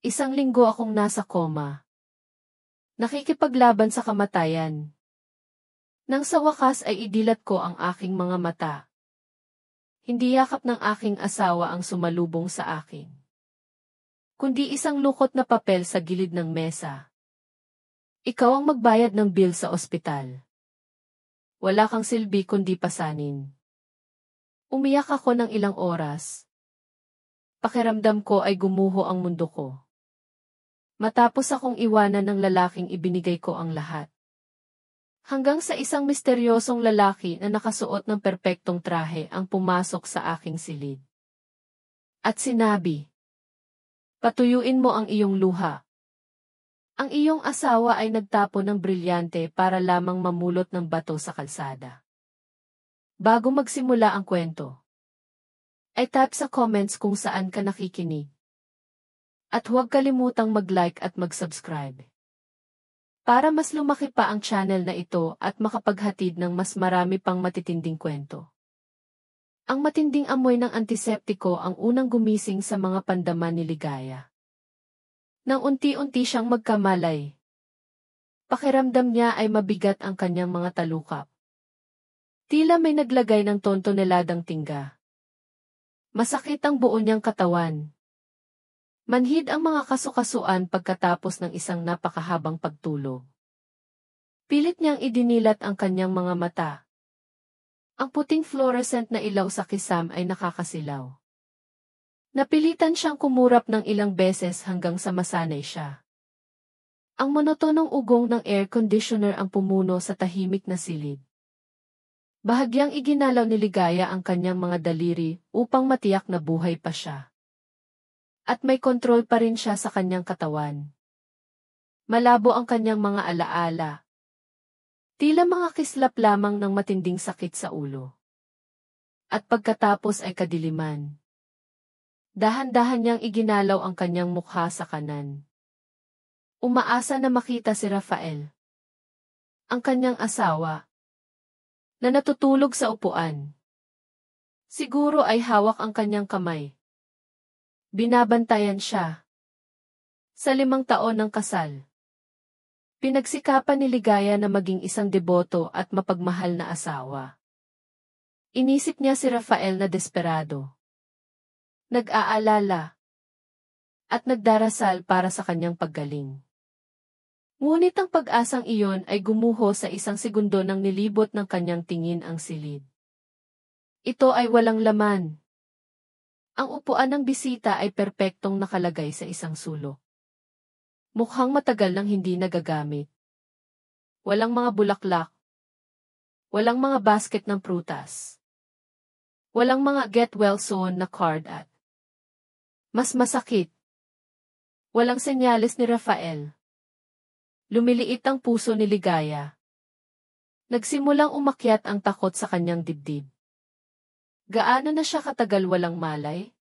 Isang linggo akong nasa koma. Nakikipaglaban sa kamatayan. Nang sa wakas ay idilat ko ang aking mga mata. Hindi yakap ng aking asawa ang sumalubong sa akin, kundi isang lukot na papel sa gilid ng mesa. Ikaw ang magbayad ng bill sa ospital. Wala kang silbi kundi pasanin. Umiyak ako ng ilang oras. Pakiramdam ko ay gumuho ang mundo ko. Matapos akong iwanan ng lalaking ibinigay ko ang lahat. Hanggang sa isang misteryosong lalaki na nakasuot ng perpektong trahe ang pumasok sa aking silid. At sinabi, "Patuyuin mo ang iyong luha." Ang iyong asawa ay nagtapon ng brilyante para lamang mamulot ng bato sa kalsada. Bago magsimula ang kwento, ay tap sa comments kung saan ka nakikinig. At huwag kalimutang mag-like at mag-subscribe para mas lumaki pa ang channel na ito at makapaghatid ng mas marami pang matitinding kwento. Ang matinding amoy ng antiseptiko ang unang gumising sa mga pandaman ni Ligaya. Nang unti-unti siyang magkamalay, pakiramdam niya ay mabigat ang kanyang mga talukap. Tila may naglagay ng tontoneladang tingga. Masakit ang buo niyang katawan. Manhid ang mga kasukasuan pagkatapos ng isang napakahabang pagtulog. Pilit niyang idinilat ang kanyang mga mata. Ang puting fluorescent na ilaw sa kisam ay nakakasilaw. Napilitan siyang kumurap ng ilang beses hanggang sa masanay siya. Ang monotonong ugong ng air conditioner ang pumuno sa tahimik na silid. Bahagyang iginalaw ni Ligaya ang kanyang mga daliri upang matiyak na buhay pa siya. At may kontrol pa rin siya sa kanyang katawan. Malabo ang kanyang mga alaala. Tila mga kislap lamang ng matinding sakit sa ulo. At pagkatapos ay kadiliman. Dahan-dahan niyang iginalaw ang kanyang mukha sa kanan. Umaasa na makita si Rafael, ang kanyang asawa, na natutulog sa upuan. Siguro ay hawak ang kanyang kamay. Binabantayan siya. Sa 5 taon ng kasal, pinagsikapan ni Ligaya na maging isang deboto at mapagmahal na asawa. Inisip niya si Rafael na desperado. Nag-aalala at nagdarasal para sa kanyang paggaling. Ngunit ang pag-asang iyon ay gumuho sa isang segundo nang nilibot ng kanyang tingin ang silid. Ito ay walang laman. Ang upuan ng bisita ay perpektong nakalagay sa isang sulok. Mukhang matagal nang hindi nagagamit. Walang mga bulaklak. Walang mga basket ng prutas. Walang mga get well soon na card at mas masakit, walang senyales ni Rafael. Lumiliit ang puso ni Ligaya. Nagsimulang umakyat ang takot sa kanyang dibdib. Gaano na siya katagal walang malay?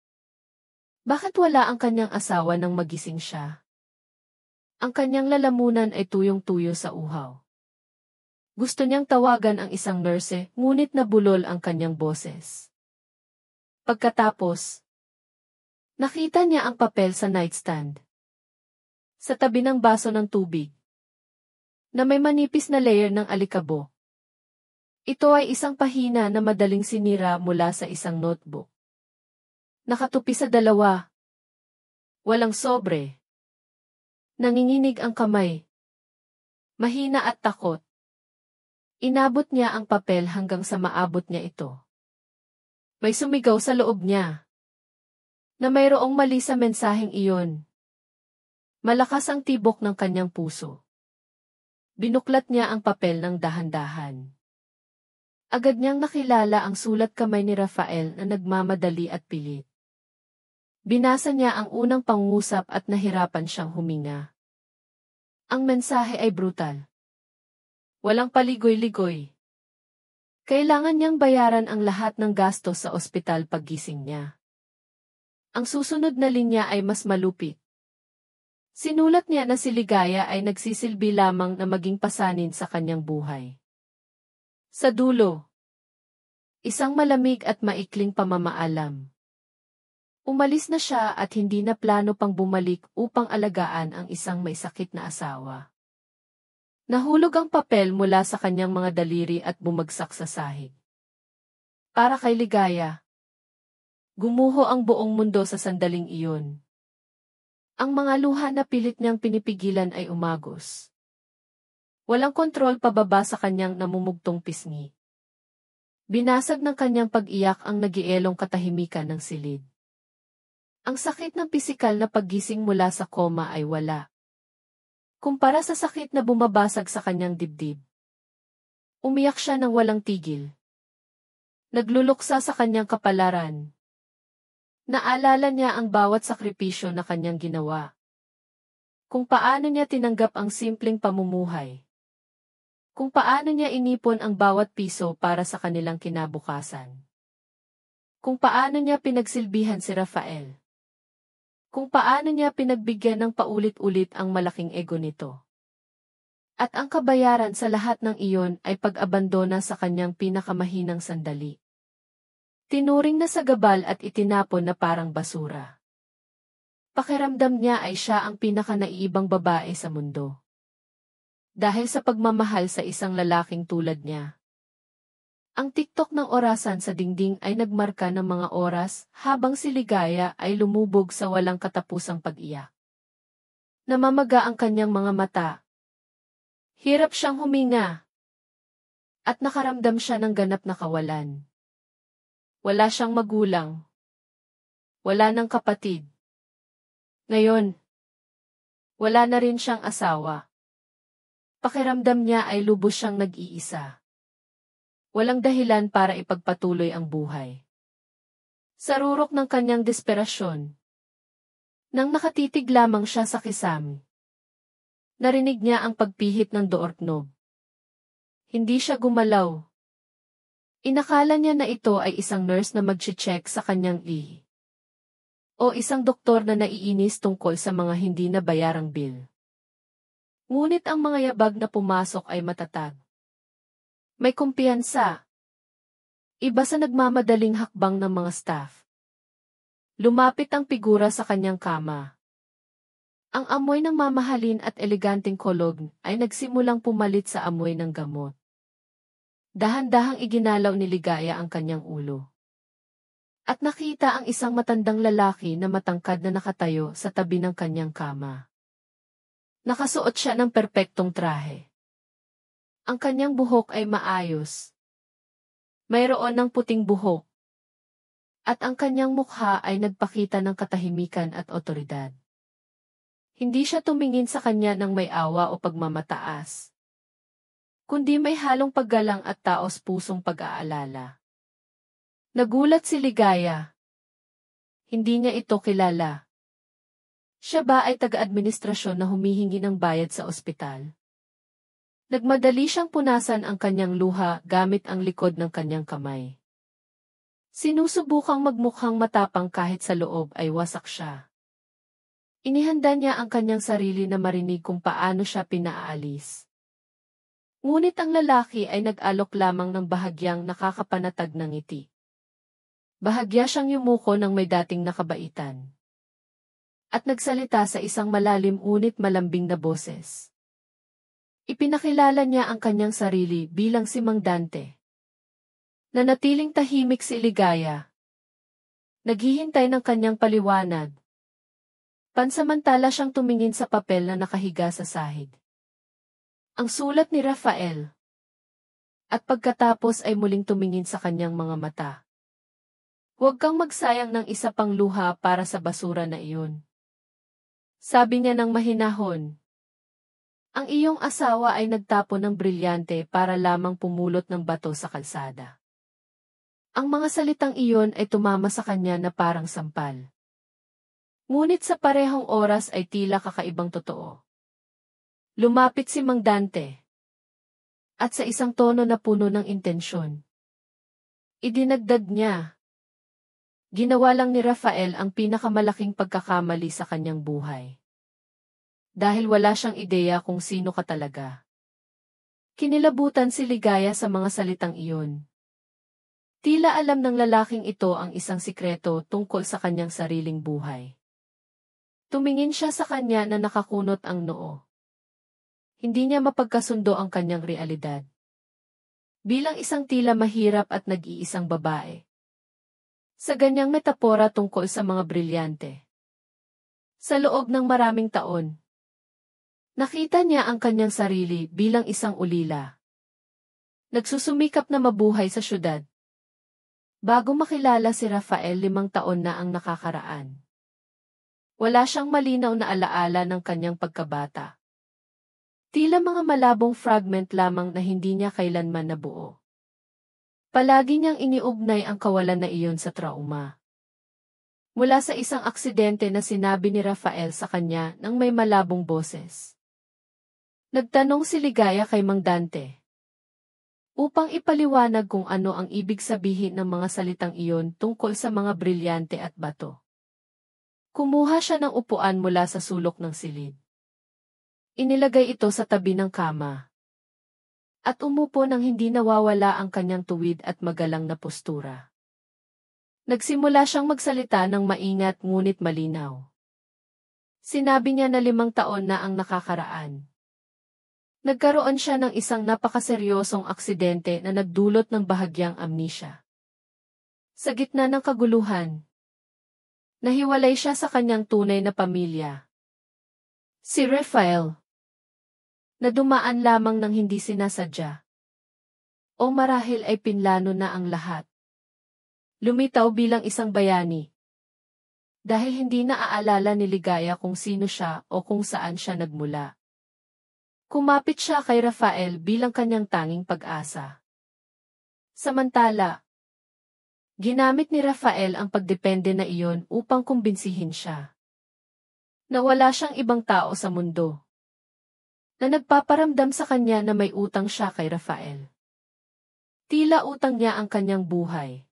Bakit wala ang kanyang asawa nang magising siya? Ang kanyang lalamunan ay tuyong-tuyo sa uhaw. Gusto niyang tawagan ang isang nurse, ngunit nabulol ang kanyang boses. Pagkatapos, nakita niya ang papel sa nightstand. Sa tabi ng baso ng tubig, na may manipis na layer ng alikabo. Ito ay isang pahina na madaling sinira mula sa isang notebook. Nakatupi sa 2. Walang sobre. Nanginginig ang kamay. Mahina at takot. Inabot niya ang papel hanggang sa maabot niya ito. May sumigaw sa loob niya na mayroong mali sa mensaheng iyon. Malakas ang tibok ng kanyang puso. Binuklat niya ang papel ng dahan-dahan. Agad niyang nakilala ang sulat kamay ni Rafael na nagmamadali at pilit. Binasa niya ang unang pangungusap at nahirapan siyang huminga. Ang mensahe ay brutal. Walang paligoy-ligoy. Kailangan niyang bayaran ang lahat ng gastos sa ospital paggising niya. Ang susunod na linya ay mas malupit. Sinulat niya na si Ligaya ay nagsisilbi lamang na maging pasanin sa kanyang buhay. Sa dulo, isang malamig at maikling pamamaalam. Umalis na siya at hindi na plano pang bumalik upang alagaan ang isang may sakit na asawa. Nahulog ang papel mula sa kanyang mga daliri at bumagsak sa sahig. Para kay Ligaya. Gumuho ang buong mundo sa sandaling iyon. Ang mga luha na pilit niyang pinipigilan ay umagos. Walang kontrol pababa sa kanyang namumugtong pisngi. Binasag ng kanyang pag-iyak ang nagielong katahimikan ng silid. Ang sakit ng pisikal na paggising mula sa koma ay wala. Kumpara sa sakit na bumabasag sa kanyang dibdib. Umiyak siya ng walang tigil. Nagluluksa sa kanyang kapalaran. Naalala niya ang bawat sakripisyo na kanyang ginawa. Kung paano niya tinanggap ang simpleng pamumuhay. Kung paano niya inipon ang bawat piso para sa kanilang kinabukasan. Kung paano niya pinagsilbihan si Rafael. Kung paano niya pinagbigyan ng paulit-ulit ang malaking ego nito. At ang kabayaran sa lahat ng iyon ay pag-abandona sa kanyang pinakamahinang sandali. Tinuring na sagabal at itinapon na parang basura. Pakiramdam niya ay siya ang pinaka-naiibang babae sa mundo. Dahil sa pagmamahal sa isang lalaking tulad niya. Ang tiktok ng orasan sa dingding ay nagmarka ng mga oras habang si Ligaya ay lumubog sa walang katapusang pag-iyak. Namamaga ang kanyang mga mata. Hirap siyang huminga. At nakaramdam siya ng ganap na kawalan. Wala siyang magulang. Wala ng kapatid. Ngayon, wala na rin siyang asawa. Pakiramdam niya ay lubos siyang nag-iisa. Walang dahilan para ipagpatuloy ang buhay. Sa rurok ng kanyang desperasyon. Nang nakatitig lamang siya sa kisame. Narinig niya ang pagpihit ng doorknob. Hindi siya gumalaw. Inakala niya na ito ay isang nurse na mag-check sa kanyang ihi. O isang doktor na naiinis tungkol sa mga hindi nabayarang bill. Ngunit ang mga yabag na pumasok ay matatag. May kumpiyansa. Iba sa nagmamadaling hakbang ng mga staff. Lumapit ang figura sa kanyang kama. Ang amoy ng mamahalin at eleganteng kolog ay nagsimulang pumalit sa amoy ng gamot. Dahan-dahang iginalaw ni Ligaya ang kanyang ulo. At nakita ang isang matandang lalaki na matangkad na nakatayo sa tabi ng kanyang kama. Nakasuot siya ng perpektong trahe. Ang kanyang buhok ay maayos. Mayroon ng puting buhok. At ang kanyang mukha ay nagpakita ng katahimikan at otoridad. Hindi siya tumingin sa kanya ng may awa o pagmamataas. Kundi may halong paggalang at taos-pusong pag-aalala. Nagulat si Ligaya. Hindi niya ito kilala. Siya ba ay taga-administrasyon na humihingi ng bayad sa ospital? Nagmadali siyang punasan ang kanyang luha gamit ang likod ng kanyang kamay. Sinusubukang magmukhang matapang kahit sa loob ay wasak siya. Inihanda niya ang kanyang sarili na marinig kung paano siya pinaalis. Ngunit ang lalaki ay nag-alok lamang ng bahagyang nakakapanatag ng ngiti. Bahagya siyang yumuko ng may dating nakabaitan. At nagsalita sa isang malalim ngunit malambing na boses. Ipinakilala niya ang kanyang sarili bilang si Mang Dante. Nanatiling tahimik si Ligaya. Naghihintay ng kanyang paliwanag. Pansamantala siyang tumingin sa papel na nakahiga sa sahig. Ang sulat ni Rafael. At pagkatapos ay muling tumingin sa kanyang mga mata. Huwag kang magsayang ng isa pang luha para sa basura na iyon. Sabi niya ng mahinahon. Ang iyong asawa ay nagtapon ng brilyante para lamang pumulot ng bato sa kalsada. Ang mga salitang iyon ay tumama sa kanya na parang sampal. Ngunit sa parehong oras ay tila kakaibang totoo. Lumapit si Mang Dante. At sa isang tono na puno ng intensyon. Idinagdag niya. Ginawa lang ni Rafael ang pinakamalaking pagkakamali sa kanyang buhay. Dahil wala siyang ideya kung sino ka talaga. Kinilabutan si Ligaya sa mga salitang iyon. Tila alam ng lalaking ito ang isang sikreto tungkol sa kanyang sariling buhay. Tumingin siya sa kanya na nakakunot ang noo. Hindi niya mapagkasundo ang kanyang realidad. Bilang isang tila mahirap at nag-iisang babae. Sa ganyang metapora tungkol sa mga brilyante. Sa loob ng maraming taon, nakita niya ang kanyang sarili bilang isang ulila. Nagsusumikap na mabuhay sa syudad. Bago makilala si Rafael 5 taon na ang nakakaraan. Wala siyang malinaw na alaala ng kanyang pagkabata. Tila mga malabong fragment lamang na hindi niya kailanman nabuo. Palagi niyang iniugnay ang kawalan na iyon sa trauma. Mula sa isang aksidente na sinabi ni Rafael sa kanya ng may malabong boses. Nagtanong si Ligaya kay Mang Dante. Upang ipaliwanag kung ano ang ibig sabihin ng mga salitang iyon tungkol sa mga brilyante at bato. Kumuha siya ng upuan mula sa sulok ng silid. Inilagay ito sa tabi ng kama. At umupo nang hindi nawawala ang kanyang tuwid at magalang na postura. Nagsimula siyang magsalita ng maingat ngunit malinaw. Sinabi niya na 5 taon na ang nakakaraan. Nagkaroon siya ng isang napakaseryosong aksidente na nagdulot ng bahagyang amnesia. Sa gitna ng kaguluhan, nahiwalay siya sa kanyang tunay na pamilya. Si Rafael, na dumaan lamang ng hindi sinasadya. O marahil ay pinlano na ang lahat. Lumitaw bilang isang bayani. Dahil hindi naaalala ni Ligaya kung sino siya o kung saan siya nagmula. Kumapit siya kay Rafael bilang kanyang tanging pag-asa. Samantala, ginamit ni Rafael ang pagdepende na iyon upang kumbinsihin siya. Na wala siyang ibang tao sa mundo. Na nagpaparamdam sa kanya na may utang siya kay Rafael. Tila utang niya ang kanyang buhay.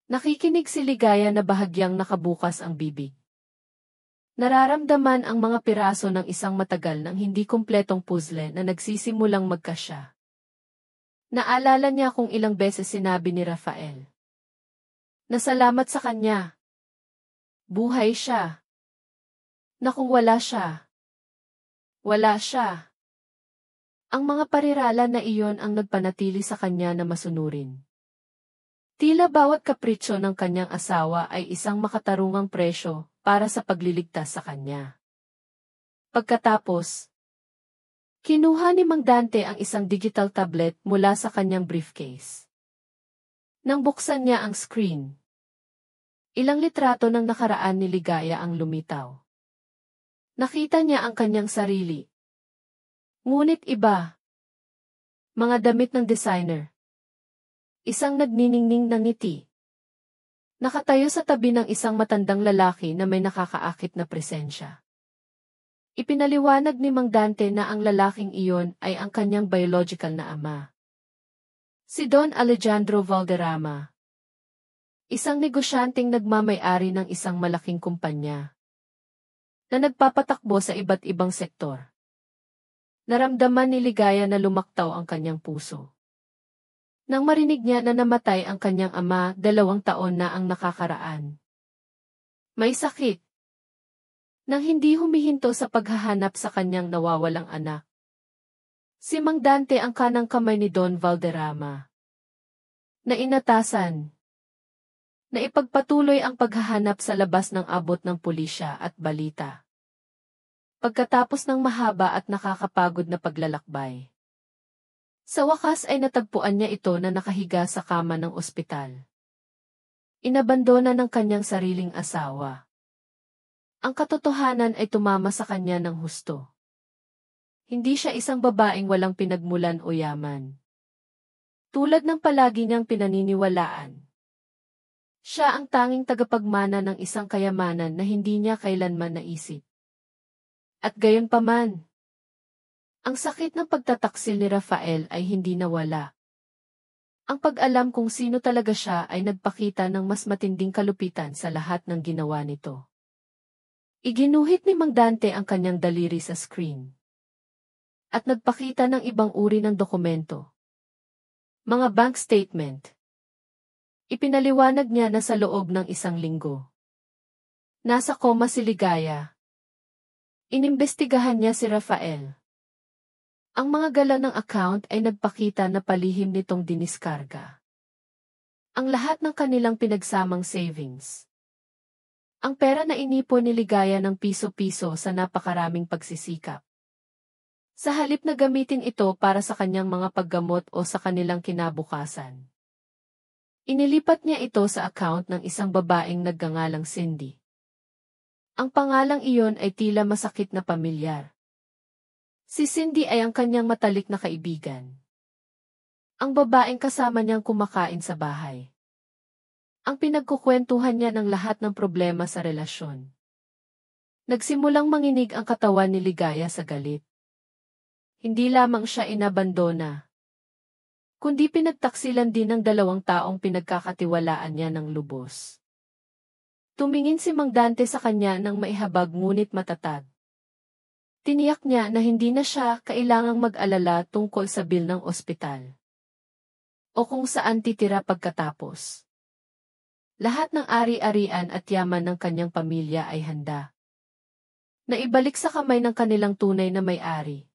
Nakikinig si Ligaya na bahagyang nakabukas ang bibig. Nararamdaman ang mga piraso ng isang matagal nang hindi kumpletong puzzle na nagsisimulang magkasya. Naalala niya kung ilang beses sinabi ni Rafael. Nasalamat sa kanya. Buhay siya. Na kung wala siya. Wala siya. Ang mga parirala na iyon ang nagpanatili sa kanya na masunurin. Tila bawat kapritsyo ng kanyang asawa ay isang makatarungang presyo para sa pagliligtas sa kanya. Pagkatapos, kinuha ni Mang Dante ang isang digital tablet mula sa kanyang briefcase. Nang buksan niya ang screen, ilang litrato ng nakaraan ni Ligaya ang lumitaw. Nakita niya ang kanyang sarili. Ngunit iba. Mga damit ng designer. Isang nagniningning ng ngiti. Nakatayo sa tabi ng isang matandang lalaki na may nakakaakit na presensya. Ipinaliwanag ni Mang Dante na ang lalaking iyon ay ang kanyang biological na ama. Si Don Alejandro Valderrama. Isang negosyanteng nagmamay-ari ng isang malaking kumpanya na nagpapatakbo sa iba't ibang sektor. Naramdaman ni Ligaya na lumaktaw ang kanyang puso. Nang marinig niya na namatay ang kanyang ama 2 taon na ang nakakaraan. May sakit. Nang hindi humihinto sa paghahanap sa kanyang nawawalang anak. Si Mang Dante ang kanang kamay ni Don Valderrama. Na inatasan. Na ipagpatuloy ang paghahanap sa labas ng abot ng pulisya at balita. Pagkatapos ng mahaba at nakakapagod na paglalakbay. Sa wakas ay natagpuan niya ito na nakahiga sa kama ng ospital. Inabandona ng kanyang sariling asawa. Ang katotohanan ay tumama sa kanya ng husto. Hindi siya isang babaeng walang pinagmulan o yaman. Tulad ng palagi niyang pinaniniwalaan. Siya ang tanging tagapagmana ng isang kayamanan na hindi niya kailanman naisip. At gayunpaman, ang sakit ng pagtataksil ni Rafael ay hindi nawala. Ang pag-alam kung sino talaga siya ay nagpakita ng mas matinding kalupitan sa lahat ng ginawa nito. Iginuhit ni Mang Dante ang kanyang daliri sa screen. At nagpakita ng ibang uri ng dokumento. Mga bank statement. Ipinaliwanag niya na sa loob ng 1 linggo. Nasa koma si Ligaya. Inimbestigahan niya si Rafael. Ang mga gala ng account ay nagpakita na palihim nitong diniskarga ang lahat ng kanilang pinagsamang savings. Ang pera na inipon ni Ligaya ng piso-piso sa napakaraming pagsisikap. Sa halip na gamitin ito para sa kanyang mga paggamot o sa kanilang kinabukasan, inilipat niya ito sa account ng isang babaeng nagngangalang Cindy. Ang pangalang iyon ay tila masakit na pamilyar. Si Cindy ay ang kanyang matalik na kaibigan. Ang babaeng kasama niyang kumakain sa bahay. Ang pinagkukwentuhan niya ng lahat ng problema sa relasyon. Nagsimulang manginig ang katawan ni Ligaya sa galit. Hindi lamang siya inabandona, kundi pinagtaksilan din ng 2 taong pinagkakatiwalaan niya ng lubos. Tumingin si Mang Dante sa kanya ng maihabag ngunit matatag. Tiniyak niya na hindi na siya kailangang mag-alala tungkol sa bill ng ospital o kung saan titira pagkatapos. Lahat ng ari-arian at yaman ng kanyang pamilya ay handa na ibalik sa kamay ng kanilang tunay na may-ari.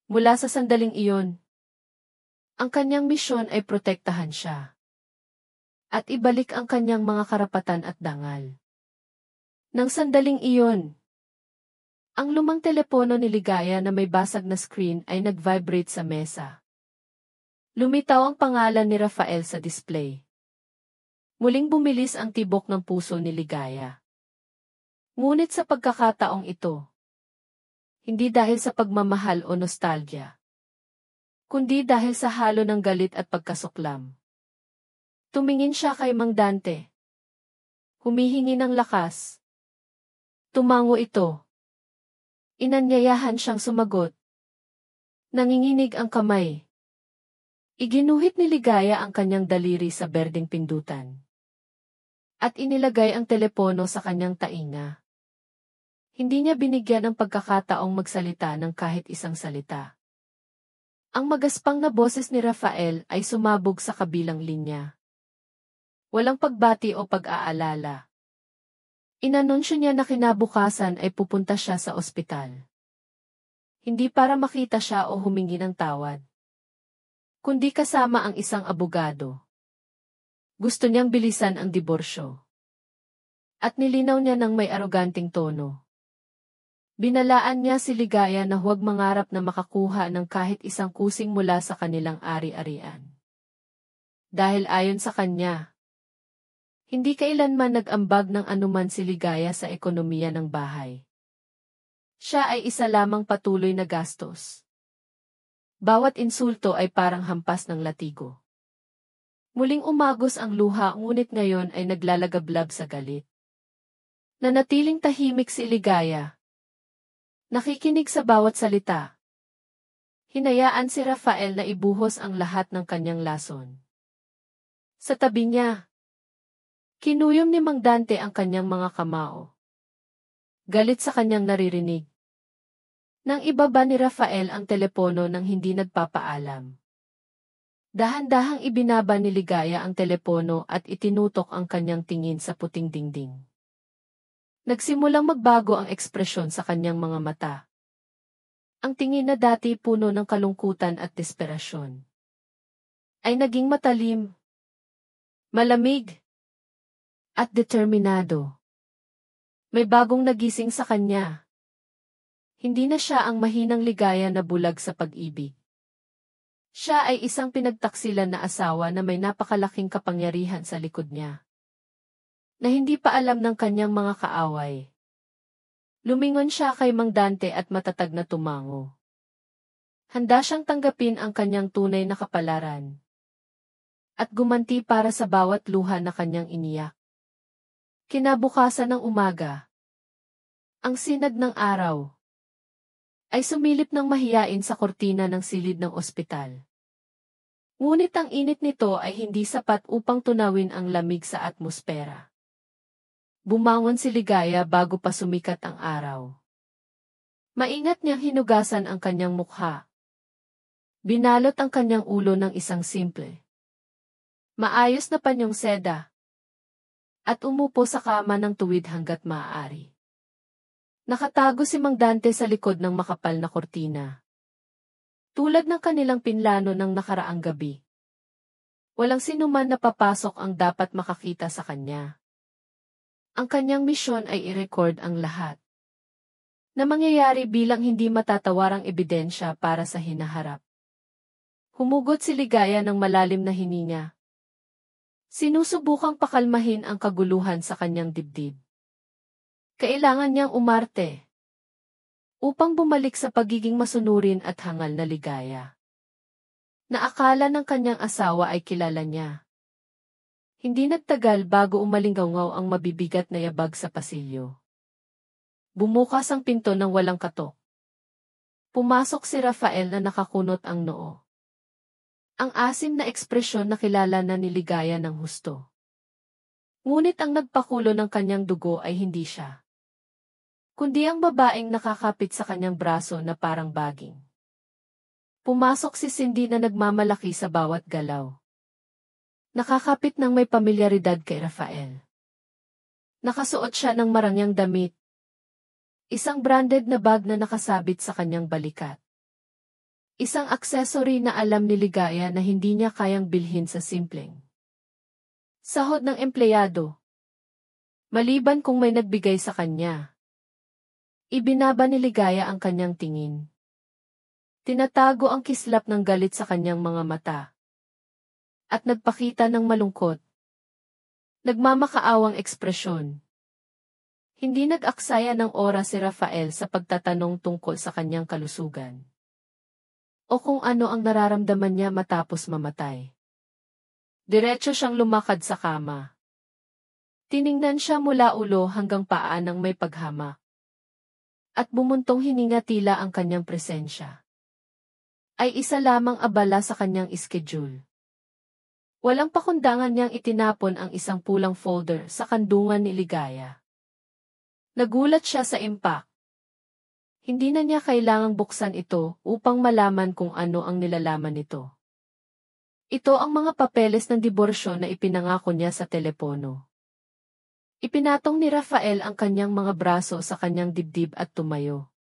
Mula sa sandaling iyon, ang kanyang misyon ay protektahan siya at ibalik ang kanyang mga karapatan at dangal. Nang sandaling iyon, ang lumang telepono ni Ligaya na may basag na screen ay nag-vibrate sa mesa. Lumitaw ang pangalan ni Rafael sa display. Muling bumilis ang tibok ng puso ni Ligaya. Ngunit sa pagkakataong ito, hindi dahil sa pagmamahal o nostalgia, kundi dahil sa halo ng galit at pagkasuklam. Tumingin siya kay Mang Dante. Humihingi ng lakas. Tumango ito. Inanyayahan siyang sumagot. Nanginginig ang kamay. Iginuhit ni Ligaya ang kanyang daliri sa berdeng pindutan. At inilagay ang telepono sa kanyang tainga. Hindi niya binigyan ng pagkakataong magsalita ng kahit isang salita. Ang magaspang na boses ni Rafael ay sumabog sa kabilang linya. Walang pagbati o pag-aalala. Inanunsyo niya na kinabukasan ay pupunta siya sa ospital. Hindi para makita siya o humingi ng tawad, kundi kasama ang isang abogado. Gusto niyang bilisan ang diborsyo. At nilinaw niya ng may aroganting tono. Binalaan niya si Ligaya na huwag mangarap na makakuha ng kahit isang kusing mula sa kanilang ari-arian. Dahil ayon sa kanya, hindi kailanman nag-ambag ng anuman si Ligaya sa ekonomiya ng bahay. Siya ay isa lamang patuloy na gastos. Bawat insulto ay parang hampas ng latigo. Muling umagos ang luha ngunit ngayon ay naglalagablab sa galit. Nanatiling tahimik si Ligaya. Nakikinig sa bawat salita. Hinayaan si Rafael na ibuhos ang lahat ng kanyang lason. Sa tabi niya, kinuyom ni Mang Dante ang kanyang mga kamao. Galit sa kanyang naririnig. Nang ibaba ni Rafael ang telepono nang hindi nagpapaalam. Dahan-dahang ibinaba ni Ligaya ang telepono at itinutok ang kanyang tingin sa puting dingding. Nagsimulang magbago ang ekspresyon sa kanyang mga mata. Ang tingin na dati puno ng kalungkutan at desperasyon ay naging matalim, malamig, at determinado. May bagong nagising sa kanya. Hindi na siya ang mahinang Ligaya na bulag sa pag-ibig. Siya ay isang pinagtaksilan na asawa na may napakalaking kapangyarihan sa likod niya, na hindi pa alam ng kanyang mga kaaway. Lumingon siya kay Mang Dante at matatag na tumango. Handa siyang tanggapin ang kanyang tunay na kapalaran at gumanti para sa bawat luha na kanyang iniyak. Kinabukasan ng umaga, ang sinag ng araw ay sumilip ng mahiyain sa kortina ng silid ng ospital. Ngunit ang init nito ay hindi sapat upang tunawin ang lamig sa atmosfera. Bumangon si Ligaya bago pa sumikat ang araw. Maingat niyang hinugasan ang kanyang mukha. Binalot ang kanyang ulo ng isang simple Maayos na panyong seda. At umupo sa kama ng tuwid hanggat maaari. Nakatago si Mang Dante sa likod ng makapal na kortina. Tulad ng kanilang pinlano ng nakaraang gabi. Walang sinuman na papasok ang dapat makakita sa kanya. Ang kanyang misyon ay i-record ang lahat na mangyayari bilang hindi matatawarang ebidensya para sa hinaharap. Humugot si Ligaya ng malalim na hininga. Sinusubukang pakalmahin ang kaguluhan sa kanyang dibdib. Kailangan niyang umarte upang bumalik sa pagiging masunurin at hangal na ligaya na akala ng kanyang asawa ay kilala niya. Hindi nagtagal bago umalinggaw ang mabibigat na yabag sa pasilyo. Bumukas ang pinto ng walang katok. Pumasok si Rafael na nakakunot ang noo. Ang asim na ekspresyon na kilala na ni Ligaya ng husto. Ngunit ang nagpakulo ng kanyang dugo ay hindi siya, kundi ang babaeng nakakapit sa kanyang braso na parang baging. Pumasok si Cindy na nagmamalaki sa bawat galaw. Nakakapit ng may pamilyaridad kay Rafael. Nakasuot siya ng marangyang damit. Isang branded na bag na nakasabit sa kanyang balikat. Isang accessory na alam ni Ligaya na hindi niya kayang bilhin sa simpleng sahod ng empleyado. Maliban kung may nagbigay sa kanya. Ibinaba ni Ligaya ang kanyang tingin. Tinatago ang kislap ng galit sa kanyang mga mata. At nagpakita ng malungkot. Nagmamakaawang ekspresyon. Hindi nag-aksaya ng oras si Rafael sa pagtatanong tungkol sa kanyang kalusugan. O kung ano ang nararamdaman niya matapos mamatay. Diretso siyang lumakad sa kama. Tiningnan siya mula ulo hanggang paa ng may paghama. At bumuntong hininga tila ang kanyang presensya ay isa lamang abala sa kanyang schedule. Walang pakundangan niyang itinapon ang isang pulang folder sa kandungan ni Ligaya. Nagulat siya sa impact. Hindi na niya kailangang buksan ito upang malaman kung ano ang nilalaman nito. Ito ang mga papeles ng diborsyo na ipinangako niya sa telepono. Ipinatong ni Rafael ang kanyang mga braso sa kanyang dibdib at tumayo.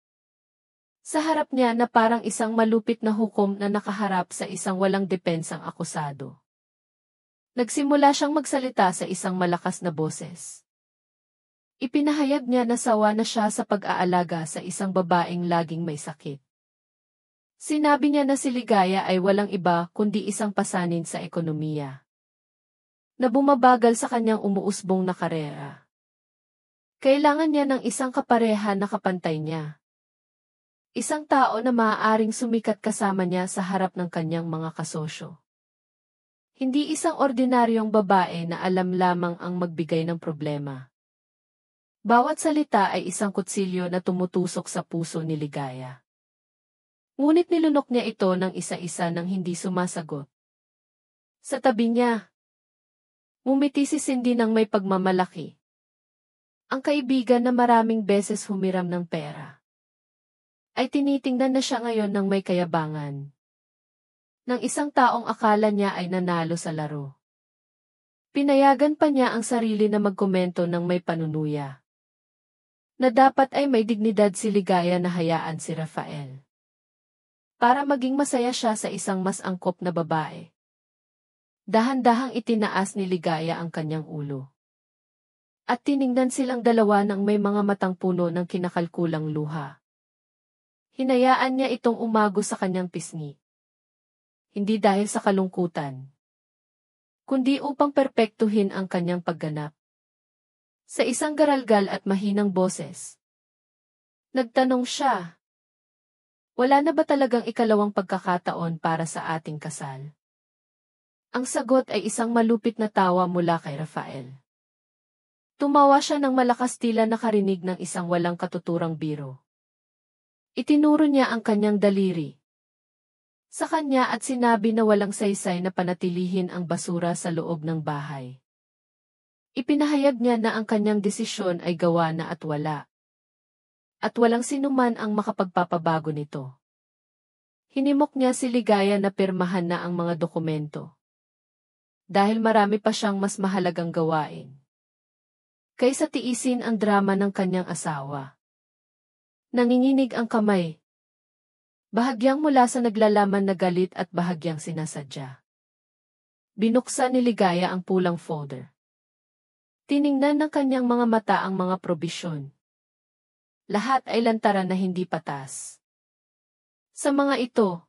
Sa harap niya na parang isang malupit na hukom na nakaharap sa isang walang depensang akusado. Nagsimula siyang magsalita sa isang malakas na boses. Ipinahayag niya na sawa na siya sa pag-aalaga sa isang babaeng laging may sakit. Sinabi niya na si Ligaya ay walang iba kundi isang pasanin sa ekonomiya, na bumabagal sa kanyang umuusbong na karera. Kailangan niya ng isang kapareha na kapantay niya. Isang tao na maaaring sumikat kasama niya sa harap ng kanyang mga kasosyo. Hindi isang ordinaryong babae na alam lamang ang magbigay ng problema. Bawat salita ay isang kutsilyo na tumutusok sa puso ni Ligaya. Ngunit nilunok niya ito ng isa-isa nang hindi sumasagot. Sa tabi niya, ngumiti si Cindy ng may pagmamalaki. Ang kaibigan na maraming beses humiram ng pera ay tinitingnan na siya ngayon ng may kayabangan. Ng isang taong akala niya ay nanalo sa laro. Pinayagan pa niya ang sarili na magkomento ng may panunuya. Na dapat ay may dignidad si Ligaya na hayaan si Rafael. Para maging masaya siya sa isang mas angkop na babae. Dahan-dahang itinaas ni Ligaya ang kanyang ulo. At tiningnan silang dalawa ng may mga matang puno ng kinakalkulang luha. Hinayaan niya itong umago sa kanyang pisngi. Hindi dahil sa kalungkutan, kundi upang perpektuhin ang kanyang pagganap. Sa isang garalgal at mahinang boses, nagtanong siya, wala na ba talagang ikalawang pagkakataon para sa ating kasal? Ang sagot ay isang malupit na tawa mula kay Rafael. Tumawa siya ng malakas tila nakarinig ng isang walang katuturang biro. Itinuro niya ang kanyang daliri sa kanya at sinabi na walang saysay na panatilihin ang basura sa loob ng bahay. Ipinahayag niya na ang kanyang desisyon ay gawa na at wala. At walang sinuman ang makapagpapabago nito. Hinimok niya si Ligaya na pirmahan na ang mga dokumento. dahil marami pa siyang mas mahalagang gawain kaysa tiisin ang drama ng kanyang asawa. Nanginginig ang kamay, bahagyang mula sa naglalaman na galit at bahagyang sinasadya. Binuksan ni Ligaya ang pulang folder. Tiningnan ng kanyang mga mata ang mga probisyon. Lahat ay lantaran na hindi patas. Sa mga ito,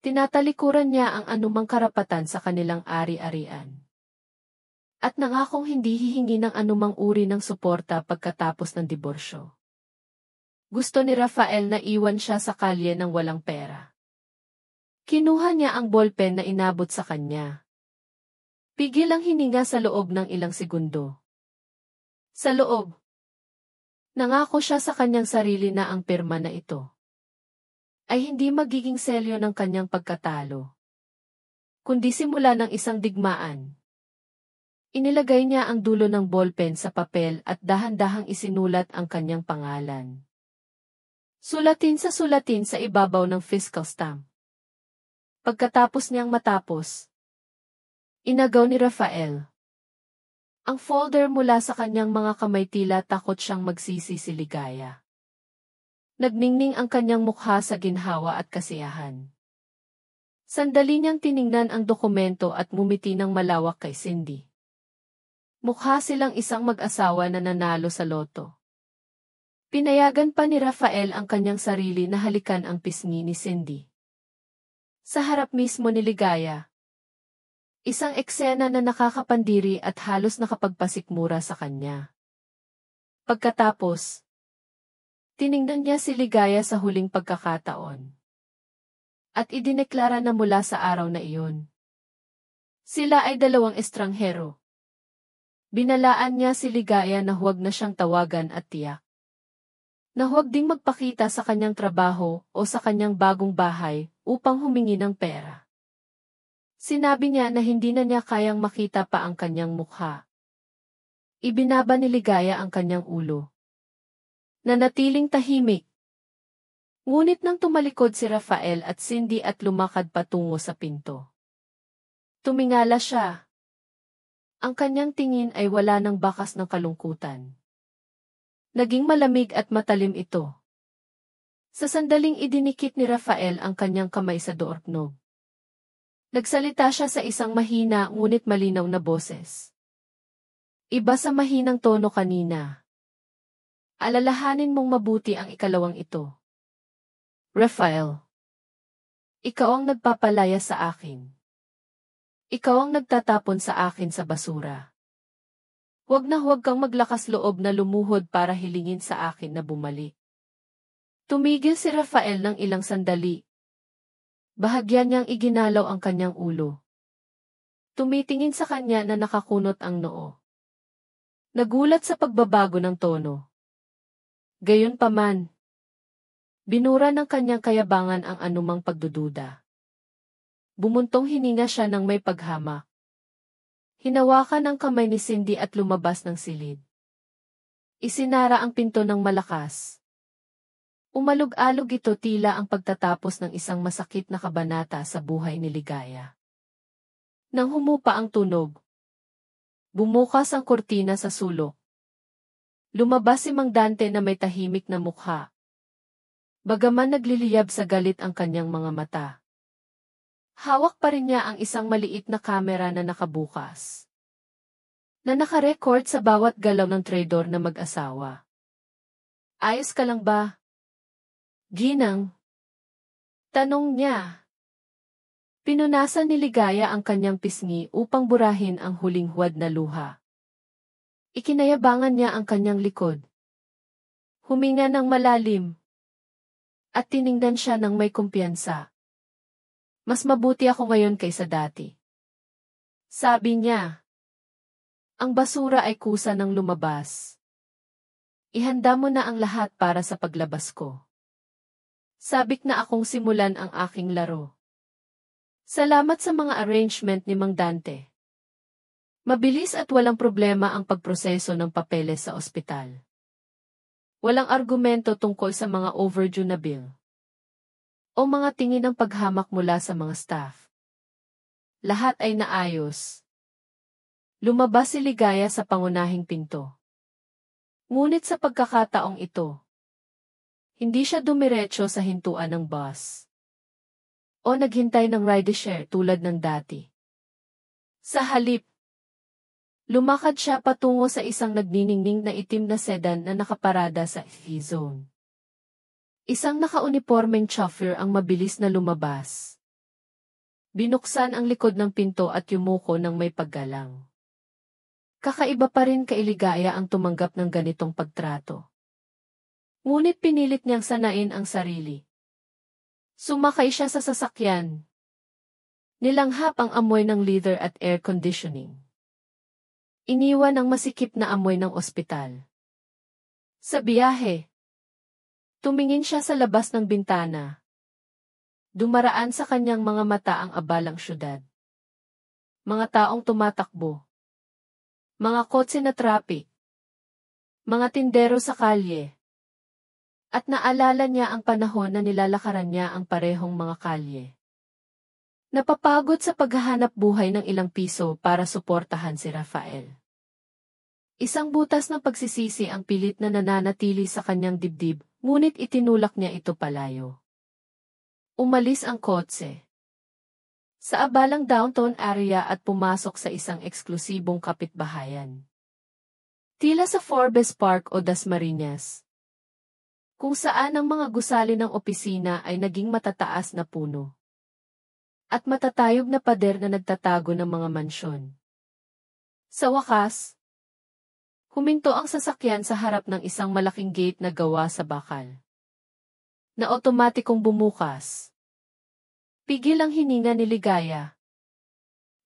tinatalikuran niya ang anumang karapatan sa kanilang ari-arian. At nangakong hindi hihingi ng anumang uri ng suporta pagkatapos ng diborsyo. Gusto ni Rafael na iwan siya sa kalye ng walang pera. Kinuha niya ang ballpen na inabot sa kanya. Pigil ang hininga sa loob ng ilang segundo. Sa loob, nangako siya sa kanyang sarili na ang pirma na ito ay hindi magiging selyo ng kanyang pagkatalo, kundi simula ng isang digmaan. Inilagay niya ang dulo ng ballpen sa papel at dahan-dahang isinulat ang kanyang pangalan. Sulatin sa ibabaw ng fiscal stamp. Pagkatapos niyang matapos, inagaw ni Rafael ang folder mula sa kanyang mga kamay, tila takot siyang magsisi si Ligaya. Nagningning ang kanyang mukha sa ginhawa at kasiyahan. Sandali niyang tiningnan ang dokumento at ngumiti ng malawak kay Cindy. Mukha silang isang mag-asawa na nanalo sa loto. Pinayagan pa ni Rafael ang kanyang sarili na halikan ang pisngi ni Cindy. Sa harap mismo ni Ligaya, isang eksena na nakakapandiri at halos nakapagpasikmura sa kanya. Pagkatapos, tiningnan niya si Ligaya sa huling pagkakataon. At idineklara na mula sa araw na iyon, sila ay dalawang estranghero. Binalaan niya si Ligaya na huwag na siyang tawagan at tiyak na huwag ding magpakita sa kanyang trabaho o sa kanyang bagong bahay upang humingi ng pera. Sinabi niya na hindi na niya kayang makita pa ang kanyang mukha. Ibinaba ni Ligaya ang kanyang ulo. Nanatiling tahimik. Ngunit nang tumalikod si Rafael at Cindy at lumakad patungo sa pinto, tumingala siya. Ang kanyang tingin ay wala ng bakas ng kalungkutan. Naging malamig at matalim ito. Sa sandaling idinikit ni Rafael ang kanyang kamay sa doorknob. Nagsalita siya sa isang mahina ngunit malinaw na boses. Iba sa mahinang tono kanina. Alalahanin mong mabuti ang ikalawang ito. Rafael, ikaw ang nagpapalaya sa akin. Ikaw ang nagtatapon sa akin sa basura. Huwag na huwag kang maglakas loob na lumuhod para hilingin sa akin na bumalik. Tumigil si Rafael ng ilang sandali. Bahagyan niyang iginalaw ang kanyang ulo. Tumitingin sa kanya na nakakunot ang noo. Nagulat sa pagbabago ng tono. Gayunpaman, binura ng kanyang kayabangan ang anumang pagdududa. Bumuntong hininga siya ng may paghamak. Hinawakan ang kamay ni Cindy at lumabas ng silid. Isinara ang pinto ng malakas. Umalog-alog ito, tila ang pagtatapos ng isang masakit na kabanata sa buhay ni Ligaya. Nang humupa ang tunog, bumukas ang kurtina sa sulok. Lumabas si Mang Dante na may tahimik na mukha. Bagaman nagliliyab sa galit ang kanyang mga mata, hawak pa rin niya ang isang maliit na kamera na nakabukas, na nakarecord sa bawat galaw ng traidor na mag-asawa. Ayos ka lang ba, Ginang? Tanong niya. Pinunasan ni Ligaya ang kanyang pisngi upang burahin ang huling huwad na luha. Ikinayabangan niya ang kanyang likod. Huminga ng malalim. At tiningnan siya ng may kumpiyansa. Mas mabuti ako ngayon kaysa dati. Sabi niya. Ang basura ay kusa ng lumabas. Ihanda mo na ang lahat para sa paglabas ko. Sabik na akong simulan ang aking laro. Salamat sa mga arrangement ni Mang Dante. Mabilis at walang problema ang pagproseso ng papeles sa ospital. Walang argumento tungkol sa mga overdue na bill o mga tingin ng paghamak mula sa mga staff. Lahat ay naayos. Lumabas si Ligaya sa pangunahing pinto. Ngunit sa pagkakataong ito, hindi siya dumiretso sa hintuan ng bus o naghintay ng rideshare tulad ng dati. Sa halip, lumakad siya patungo sa isang nagniningning na itim na sedan na nakaparada sa E-zone. Isang nakaunipormeng chauffeur ang mabilis na lumabas. Binuksan ang likod ng pinto at yumuko ng may paggalang. Kakaiba pa rin kay Ligaya ang tumanggap ng ganitong pagtrato. Ngunit pinilit niyang sanain ang sarili. Sumakay siya sa sasakyan. Nilanghap ang amoy ng leather at air conditioning. Iniwan ang masikip na amoy ng ospital. Sa biyahe, tumingin siya sa labas ng bintana. Dumaraan sa kanyang mga mata ang abalang syudad. Mga taong tumatakbo. Mga kotse na traffic. Mga tindero sa kalye. At naalala niya ang panahon na nilalakaran niya ang parehong mga kalye. Napapagod sa paghahanap buhay ng ilang piso para suportahan si Rafael. Isang butas ng pagsisisi ang pilit na nananatili sa kanyang dibdib, ngunit itinulak niya ito palayo. Umalis ang kotse sa abalang downtown area at pumasok sa isang eksklusibong kapitbahayan. Tila sa Forbes Park o Dasmariñas, kung saan ang mga gusali ng opisina ay naging matataas na puno. At matatayog na pader na nagtatago ng mga mansyon. Sa wakas, huminto ang sasakyan sa harap ng isang malaking gate na gawa sa bakal, na otomatikong bumukas. Pigil ang hininga ni Ligaya.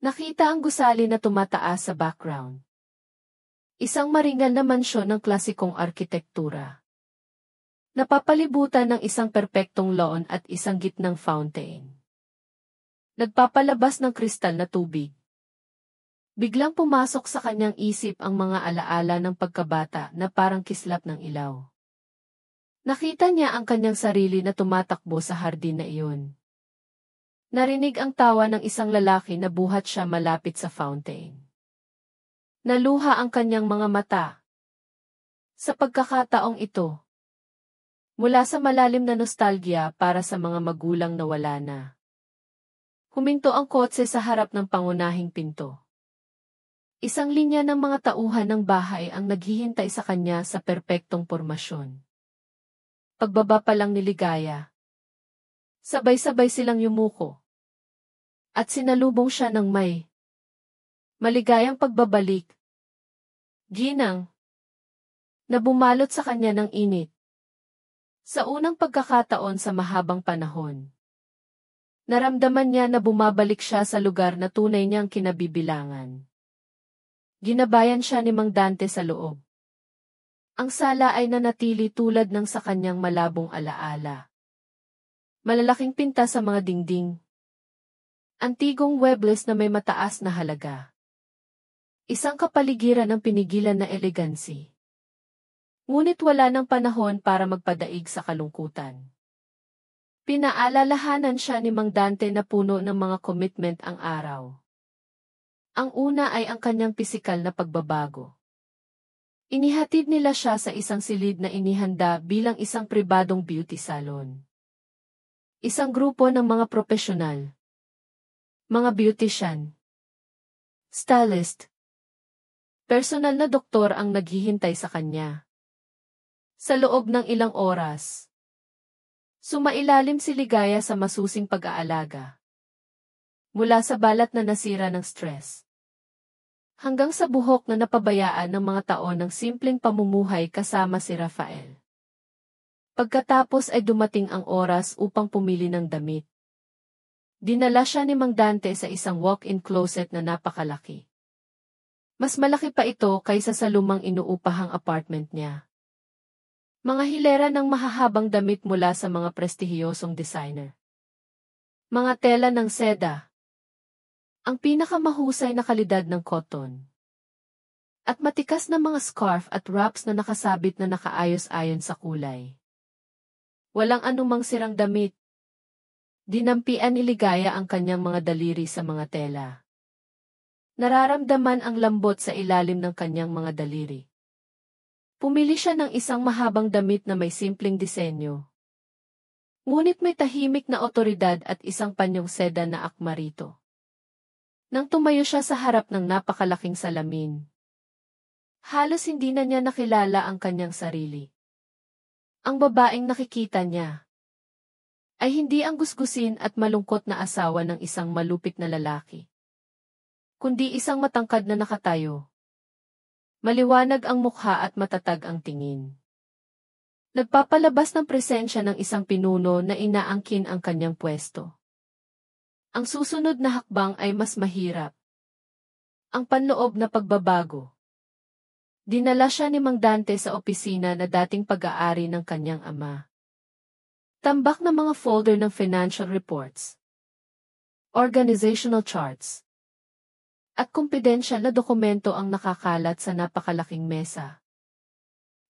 Nakita ang gusali na tumataas sa background. Isang maringal na mansyon ng klasikong arkitektura. Napapalibutan ng isang perpektong lawn at isang gitnang fountain. Nagpapalabas ng kristal na tubig. Biglang pumasok sa kanyang isip ang mga alaala ng pagkabata na parang kislap ng ilaw. Nakita niya ang kanyang sarili na tumatakbo sa hardin na iyon. Narinig ang tawa ng isang lalaki na buhat siya malapit sa fountain. Naluha ang kanyang mga mata. Sa pagkakataong ito, mula sa malalim na nostalgia para sa mga magulang na wala na, huminto ang kotse sa harap ng pangunahing pinto. Isang linya ng mga tauhan ng bahay ang naghihintay sa kanya sa perpektong pormasyon. Pagbaba pa lang ni Ligaya, sabay-sabay silang yumuko. At sinalubong siya ng may maligayang pagbabalik. Ginang, na bumalot sa kanya ng init. Sa unang pagkakataon sa mahabang panahon, naramdaman niya na bumabalik siya sa lugar na tunay niyang kinabibilangan. Ginabayan siya ni Mang Dante sa loob. Ang sala ay nanatili tulad ng sa kanyang malabong alaala. Malalaking pinta sa mga dingding. Antigong webles na may mataas na halaga. Isang kapaligiran ng pinigilan na elegansi. Ngunit wala ng panahon para magpadaig sa kalungkutan. Pinaalalahanan siya ni Mang Dante na puno ng mga commitment ang araw. Ang una ay ang kanyang pisikal na pagbabago. Inihatid nila siya sa isang silid na inihanda bilang isang pribadong beauty salon. Isang grupo ng mga profesional. Mga beautician, stylist, personal na doktor ang naghihintay sa kanya. Sa loob ng ilang oras, sumailalim si Ligaya sa masusing pag-aalaga. Mula sa balat na nasira ng stress, hanggang sa buhok na napabayaan ng mga taon ng simpleng pamumuhay kasama si Rafael. Pagkatapos ay dumating ang oras upang pumili ng damit. Dinala siya ni Mang Dante sa isang walk-in closet na napakalaki. Mas malaki pa ito kaysa sa lumang inuupahang apartment niya. Mga hilera ng mahahabang damit mula sa mga prestihiyosong designer. Mga tela ng seda. Ang pinakamahusay na kalidad ng cotton. At matikas na mga scarf at wraps na nakasabit na nakaayos-ayon sa kulay. Walang anumang sirang damit. Dinampian ni Ligaya ang kanyang mga daliri sa mga tela. Nararamdaman ang lambot sa ilalim ng kanyang mga daliri. Pumili siya ng isang mahabang damit na may simpleng disenyo. Ngunit may tahimik na otoridad at isang panyong seda na akma rito. Nang tumayo siya sa harap ng napakalaking salamin, halos hindi na niya nakilala ang kanyang sarili. Ang babaeng nakikita niya ay hindi ang gusgusin at malungkot na asawa ng isang malupit na lalaki, kundi isang matangkad na nakatayo. Maliwanag ang mukha at matatag ang tingin. Nagpapalabas ng presensya ng isang pinuno na inaangkin ang kanyang pwesto. Ang susunod na hakbang ay mas mahirap. Ang panloob na pagbabago. Dinala siya ni Mang Dante sa opisina na dating pag-aari ng kanyang ama. Tambak na mga folder ng financial reports, organizational charts, at kumpidensyal na dokumento ang nakakalat sa napakalaking mesa.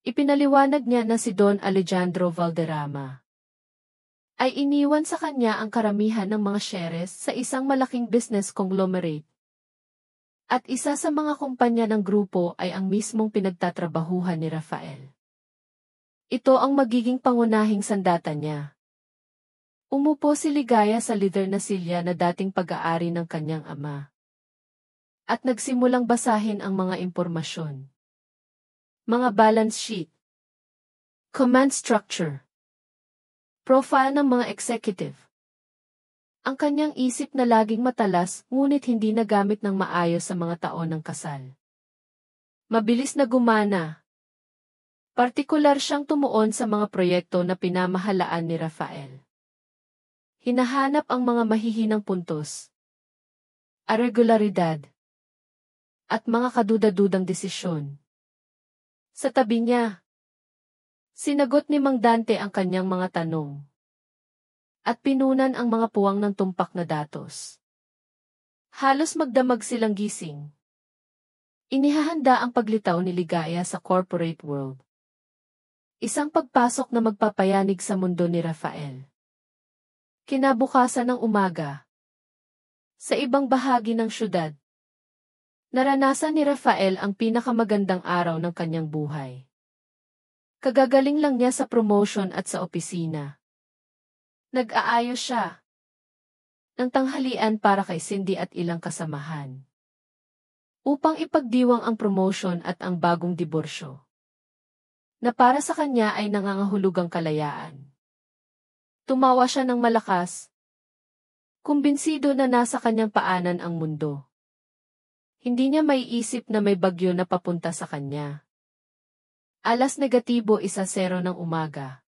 Ipinaliwanag niya na si Don Alejandro Valderrama ay iniwan sa kanya ang karamihan ng mga shares sa isang malaking business conglomerate. At isa sa mga kumpanya ng grupo ay ang mismong pinagtatrabahuhan ni Rafael. Ito ang magiging pangunahing sandata niya. Umupo si Ligaya sa leather na silya na dating pag-aari ng kanyang ama. At nagsimulang basahin ang mga impormasyon. Mga balance sheet, command structure, profile ng mga executive. Ang kanyang isip na laging matalas ngunit hindi nagamit ng maayos sa mga taon ng kasal. Mabilis na gumana. Partikular siyang tumuon sa mga proyekto na pinamahalaan ni Rafael. Hinahanap ang mga mahihinang puntos, irregularidad, at mga kaduda-dudang desisyon. Sa tabi niya, sinagot ni Mang Dante ang kanyang mga tanong, at pinunan ang mga puwang ng tumpak na datos. Halos magdamag silang gising. Inihahanda ang paglitaw ni Ligaya sa corporate world. Isang pagpasok na magpapayanig sa mundo ni Rafael. Kinabukasan ng umaga, sa ibang bahagi ng syudad, naranasan ni Rafael ang pinakamagandang araw ng kanyang buhay. Kagagaling lang niya sa promotion at sa opisina. Nag-aayos siya ng tanghalian para kay Cindy at ilang kasamahan, upang ipagdiwang ang promotion at ang bagong diborsyo, na para sa kanya ay nangangahulugang kalayaan. Tumawa siya ng malakas, kumbinsido na nasa kanyang paanan ang mundo. Hindi niya maiisip na may bagyo na papunta sa kanya. Alas negatibo 1:00 ng umaga.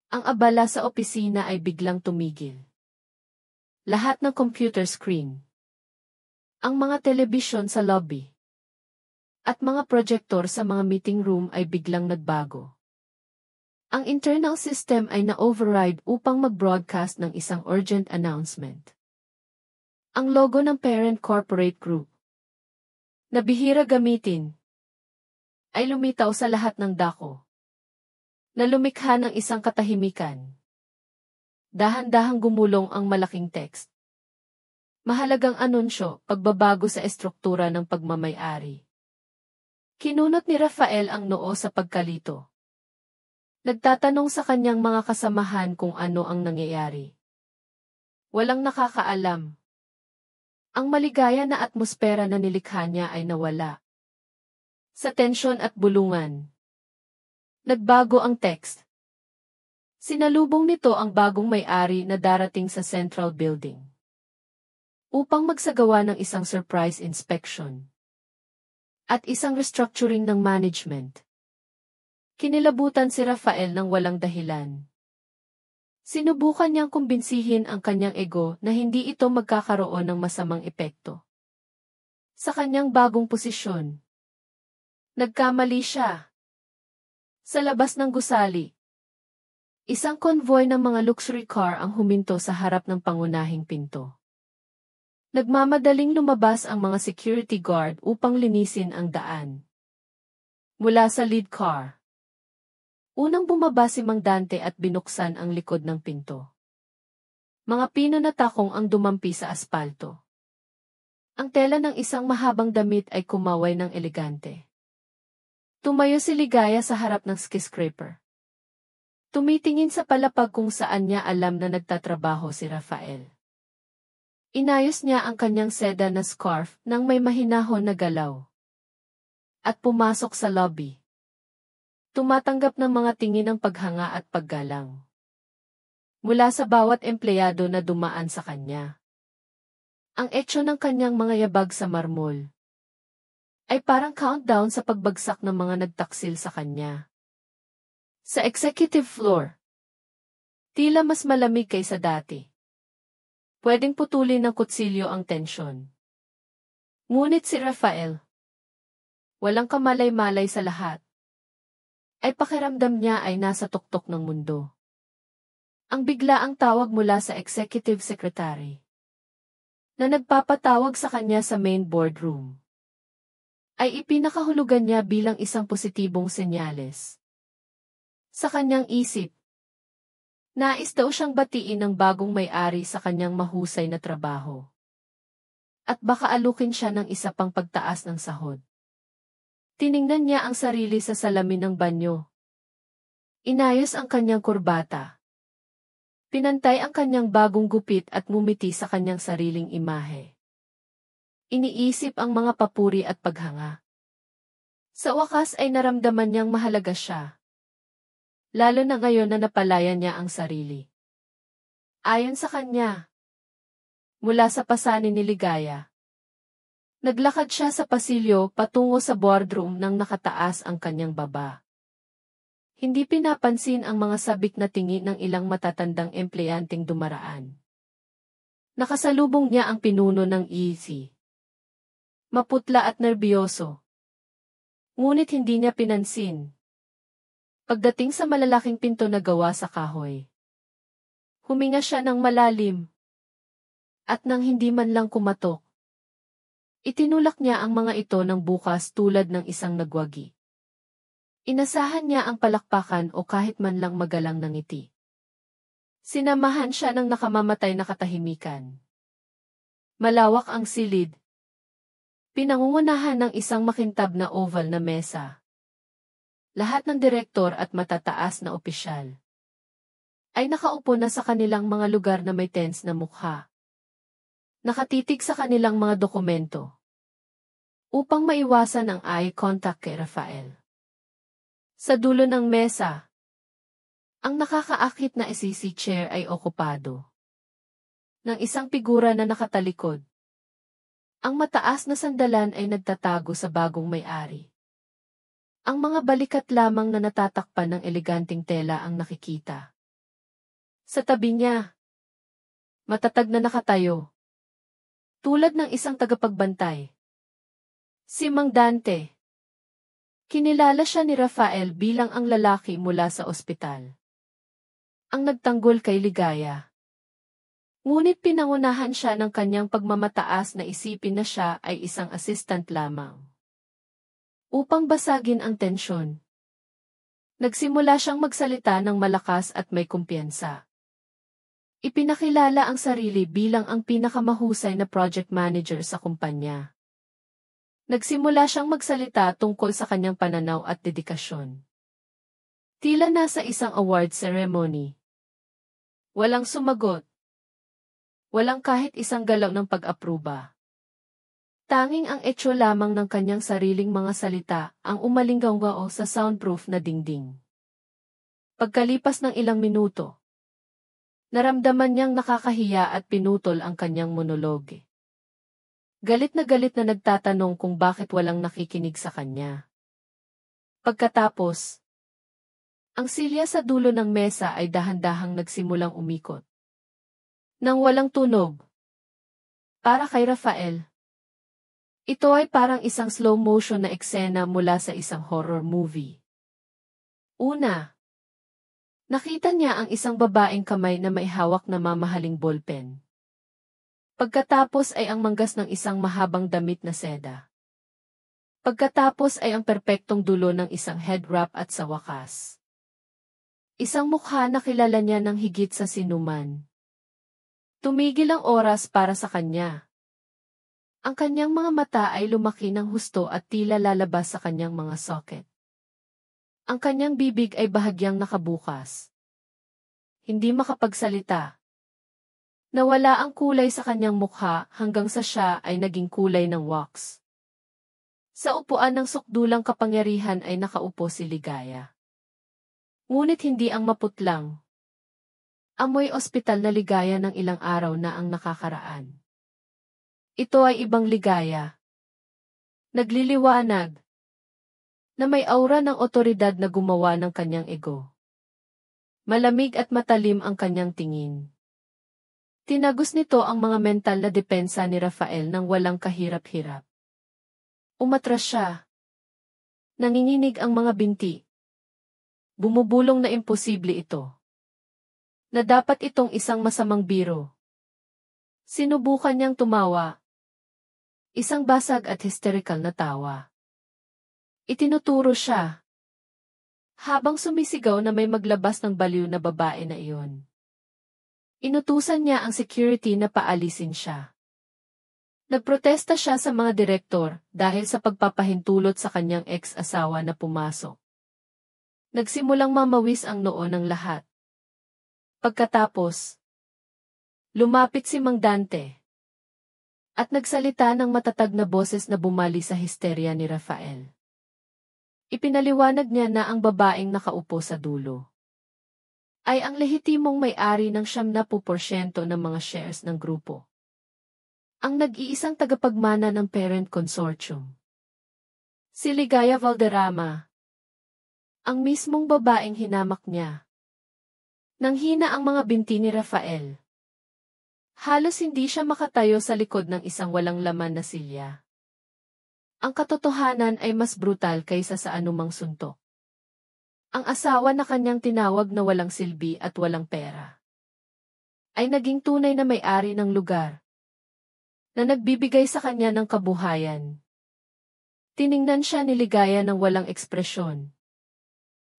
Ang abala sa opisina ay biglang tumigil. Lahat ng computer screen, ang mga telebisyon sa lobby, at mga projector sa mga meeting room ay biglang nagbago. Ang internal system ay na-override upang mag-broadcast ng isang urgent announcement. Ang logo ng parent corporate group, na bihira gamitin, ay lumitaw sa lahat ng dako, na lumikha ng isang katahimikan. Dahan-dahang gumulong ang malaking text. Mahalagang anunsyo, pagbabago sa estruktura ng pagmamay-ari. Kinunot ni Rafael ang noo sa pagkalito. Nagtatanong sa kanyang mga kasamahan kung ano ang nangyayari. Walang nakakaalam. Ang maligaya na atmosfera na nilikha niya ay nawala. Sa tensyon at bulungan, nagbago ang text. Sinalubong nito ang bagong may-ari na darating sa Central Building upang magsagawa ng isang surprise inspection at isang restructuring ng management. Kinilabutan si Rafael ng walang dahilan. Sinubukan niyang kumbinsihin ang kanyang ego na hindi ito magkakaroon ng masamang epekto sa kanyang bagong posisyon. Nagkamali siya. Sa labas ng gusali, isang convoy ng mga luxury car ang huminto sa harap ng pangunahing pinto. Nagmamadaling lumabas ang mga security guard upang linisin ang daan. Mula sa lead car, unang bumaba si Mang Dante at binuksan ang likod ng pinto. Mga pino na takong ang dumampi sa aspalto. Ang tela ng isang mahabang damit ay kumaway ng elegante. Tumayo si Ligaya sa harap ng skyscraper. Tumitingin sa palapag kung saan niya alam na nagtatrabaho si Rafael. Inayos niya ang kanyang seda na scarf nang may mahinahon na galaw. At pumasok sa lobby. Tumatanggap ng mga tingin ng paghanga at paggalang. Mula sa bawat empleyado na dumaan sa kanya. Ang etyo ng kanyang mga yabag sa marmol ay parang countdown sa pagbagsak ng mga nagtaksil sa kanya. Sa executive floor, tila mas malamig kaysa dati. Pwedeng putulin ng kutsilyo ang tensyon. Ngunit si Rafael, walang kamalay-malay sa lahat, ay pakiramdam niya ay nasa tuktok ng mundo. Ang biglaang tawag mula sa executive secretary na nagpapatawag sa kanya sa main boardroom ay ipinakahulugan niya bilang isang positibong senyales. Sa kanyang isip, nais daw siyang batiin ng bagong may-ari sa kanyang mahusay na trabaho. At baka alukin siya ng isa pang pagtaas ng sahod. Tiningnan niya ang sarili sa salamin ng banyo. Inayos ang kanyang kurbata. Pinantay ang kanyang bagong gupit at ngumiti sa kanyang sariling imahe. Iniisip ang mga papuri at paghanga. Sa wakas ay naramdaman niyang mahalaga siya. Lalo na ngayon na napalaya niya ang sarili. Ayon sa kanya, mula sa pasanin ni Ligaya, naglakad siya sa pasilyo patungo sa boardroom nang nakataas ang kanyang baba. Hindi pinapansin ang mga sabik na tingin ng ilang matatandang empleyanteng dumaraan. Nakasalubong niya ang pinuno ng EC. Maputla at nerbiyoso. Ngunit hindi niya pinansin. Pagdating sa malalaking pinto na gawa sa kahoy, huminga siya ng malalim. At nang hindi man lang kumatok, itinulak niya ang mga ito ng bukas tulad ng isang nagwagi. Inasahan niya ang palakpakan o kahit man lang magalang ng ngiti. Sinamahan siya ng nakamamatay na katahimikan. Malawak ang silid. Pinangungunahan ng isang makintab na oval na mesa. Lahat ng direktor at matataas na opisyal ay nakaupo na sa kanilang mga lugar na may tense na mukha. Nakatitig sa kanilang mga dokumento upang maiwasan ang eye contact kay Rafael. Sa dulo ng mesa, ang nakakaakit na SEC chair ay okupado ng isang figura na nakatalikod. Ang mataas na sandalan ay nagtatago sa bagong may-ari. Ang mga balikat lamang na natatakpan ng eleganteng tela ang nakikita. Sa tabi niya, matatag na nakatayo, tulad ng isang tagapagbantay, si Mang Dante. Kinilala siya ni Rafael bilang ang lalaki mula sa ospital. Ang nagtanggol kay Ligaya. Ngunit pinangunahan siya ng kanyang pagmamataas na isipin na siya ay isang assistant lamang. Upang basagin ang tensyon, nagsimula siyang magsalita ng malakas at may kumpiyansa. Ipinakilala ang sarili bilang ang pinakamahusay na project manager sa kumpanya. Nagsimula siyang magsalita tungkol sa kanyang pananaw at dedikasyon. Tila nasa isang award ceremony. Walang sumagot. Walang kahit isang galaw ng pag-apruba. Tanging ang etyo lamang ng kanyang sariling mga salita ang umalinggaw-ngao sa soundproof na dingding. Pagkalipas ng ilang minuto, naramdaman niyang nakakahiya at pinutol ang kanyang monologe. Galit na nagtatanong kung bakit walang nakikinig sa kanya. Pagkatapos, ang silya sa dulo ng mesa ay dahan-dahang nagsimulang umikot. Nang walang tunog. Para kay Rafael, ito ay parang isang slow motion na eksena mula sa isang horror movie. Una, nakita niya ang isang babaeng kamay na may hawak na mamahaling ballpen. Pagkatapos ay ang manggas ng isang mahabang damit na seda. Pagkatapos ay ang perpektong dulo ng isang head wrap at sa wakas, isang mukha na kilala niya ng higit sa sinuman. Tumigil ang oras para sa kanya. Ang kanyang mga mata ay lumaki ng husto at tila lalabas sa kanyang mga socket. Ang kanyang bibig ay bahagyang nakabukas. Hindi makapagsalita. Nawala ang kulay sa kanyang mukha hanggang sa siya ay naging kulay ng wax. Sa upuan ng sukdulang kapangyarihan ay nakaupo si Ligaya. Ngunit hindi ang maputlang. Amoy ospital na ligaya ng ilang araw na ang nakakaraan. Ito ay ibang ligaya. Nagliliwanag. Na may aura ng otoridad na gumawa ng kanyang ego. Malamig at matalim ang kanyang tingin. Tinagos nito ang mga mental na depensa ni Rafael nang walang kahirap-hirap. Umatras siya. Nanginginig ang mga binti. Bumubulong na imposible ito. Na dapat itong isang masamang biro. Sinubukan niyang tumawa. Isang basag at hysterical na tawa. Itinuturo siya. Habang sumisigaw na may maglabas ng baliw na babae na iyon. Inutusan niya ang security na paalisin siya. Nagprotesta siya sa mga direktor dahil sa pagpapahintulot sa kanyang ex-asawa na pumasok. Nagsimulang mamawis ang noo ng lahat. Pagkatapos, lumapit si Mang Dante. At nagsalita ng matatag na boses na bumali sa histerya ni Rafael. Ipinaliwanag niya na ang babaeng nakaupo sa dulo ay ang lehitimong may-ari ng 70% ng mga shares ng grupo. Ang nag-iisang tagapagmana ng parent consortium. Si Ligaya Valderrama. Ang mismong babaeng hinamak niya. Nanghina ang mga binti ni Rafael. Halos hindi siya makatayo sa likod ng isang walang laman na silya. Ang katotohanan ay mas brutal kaysa sa anumang suntok. Ang asawa na kanyang tinawag na walang silbi at walang pera ay naging tunay na may-ari ng lugar na nagbibigay sa kanya ng kabuhayan. Tiningnan siya ni Ligaya ng walang ekspresyon.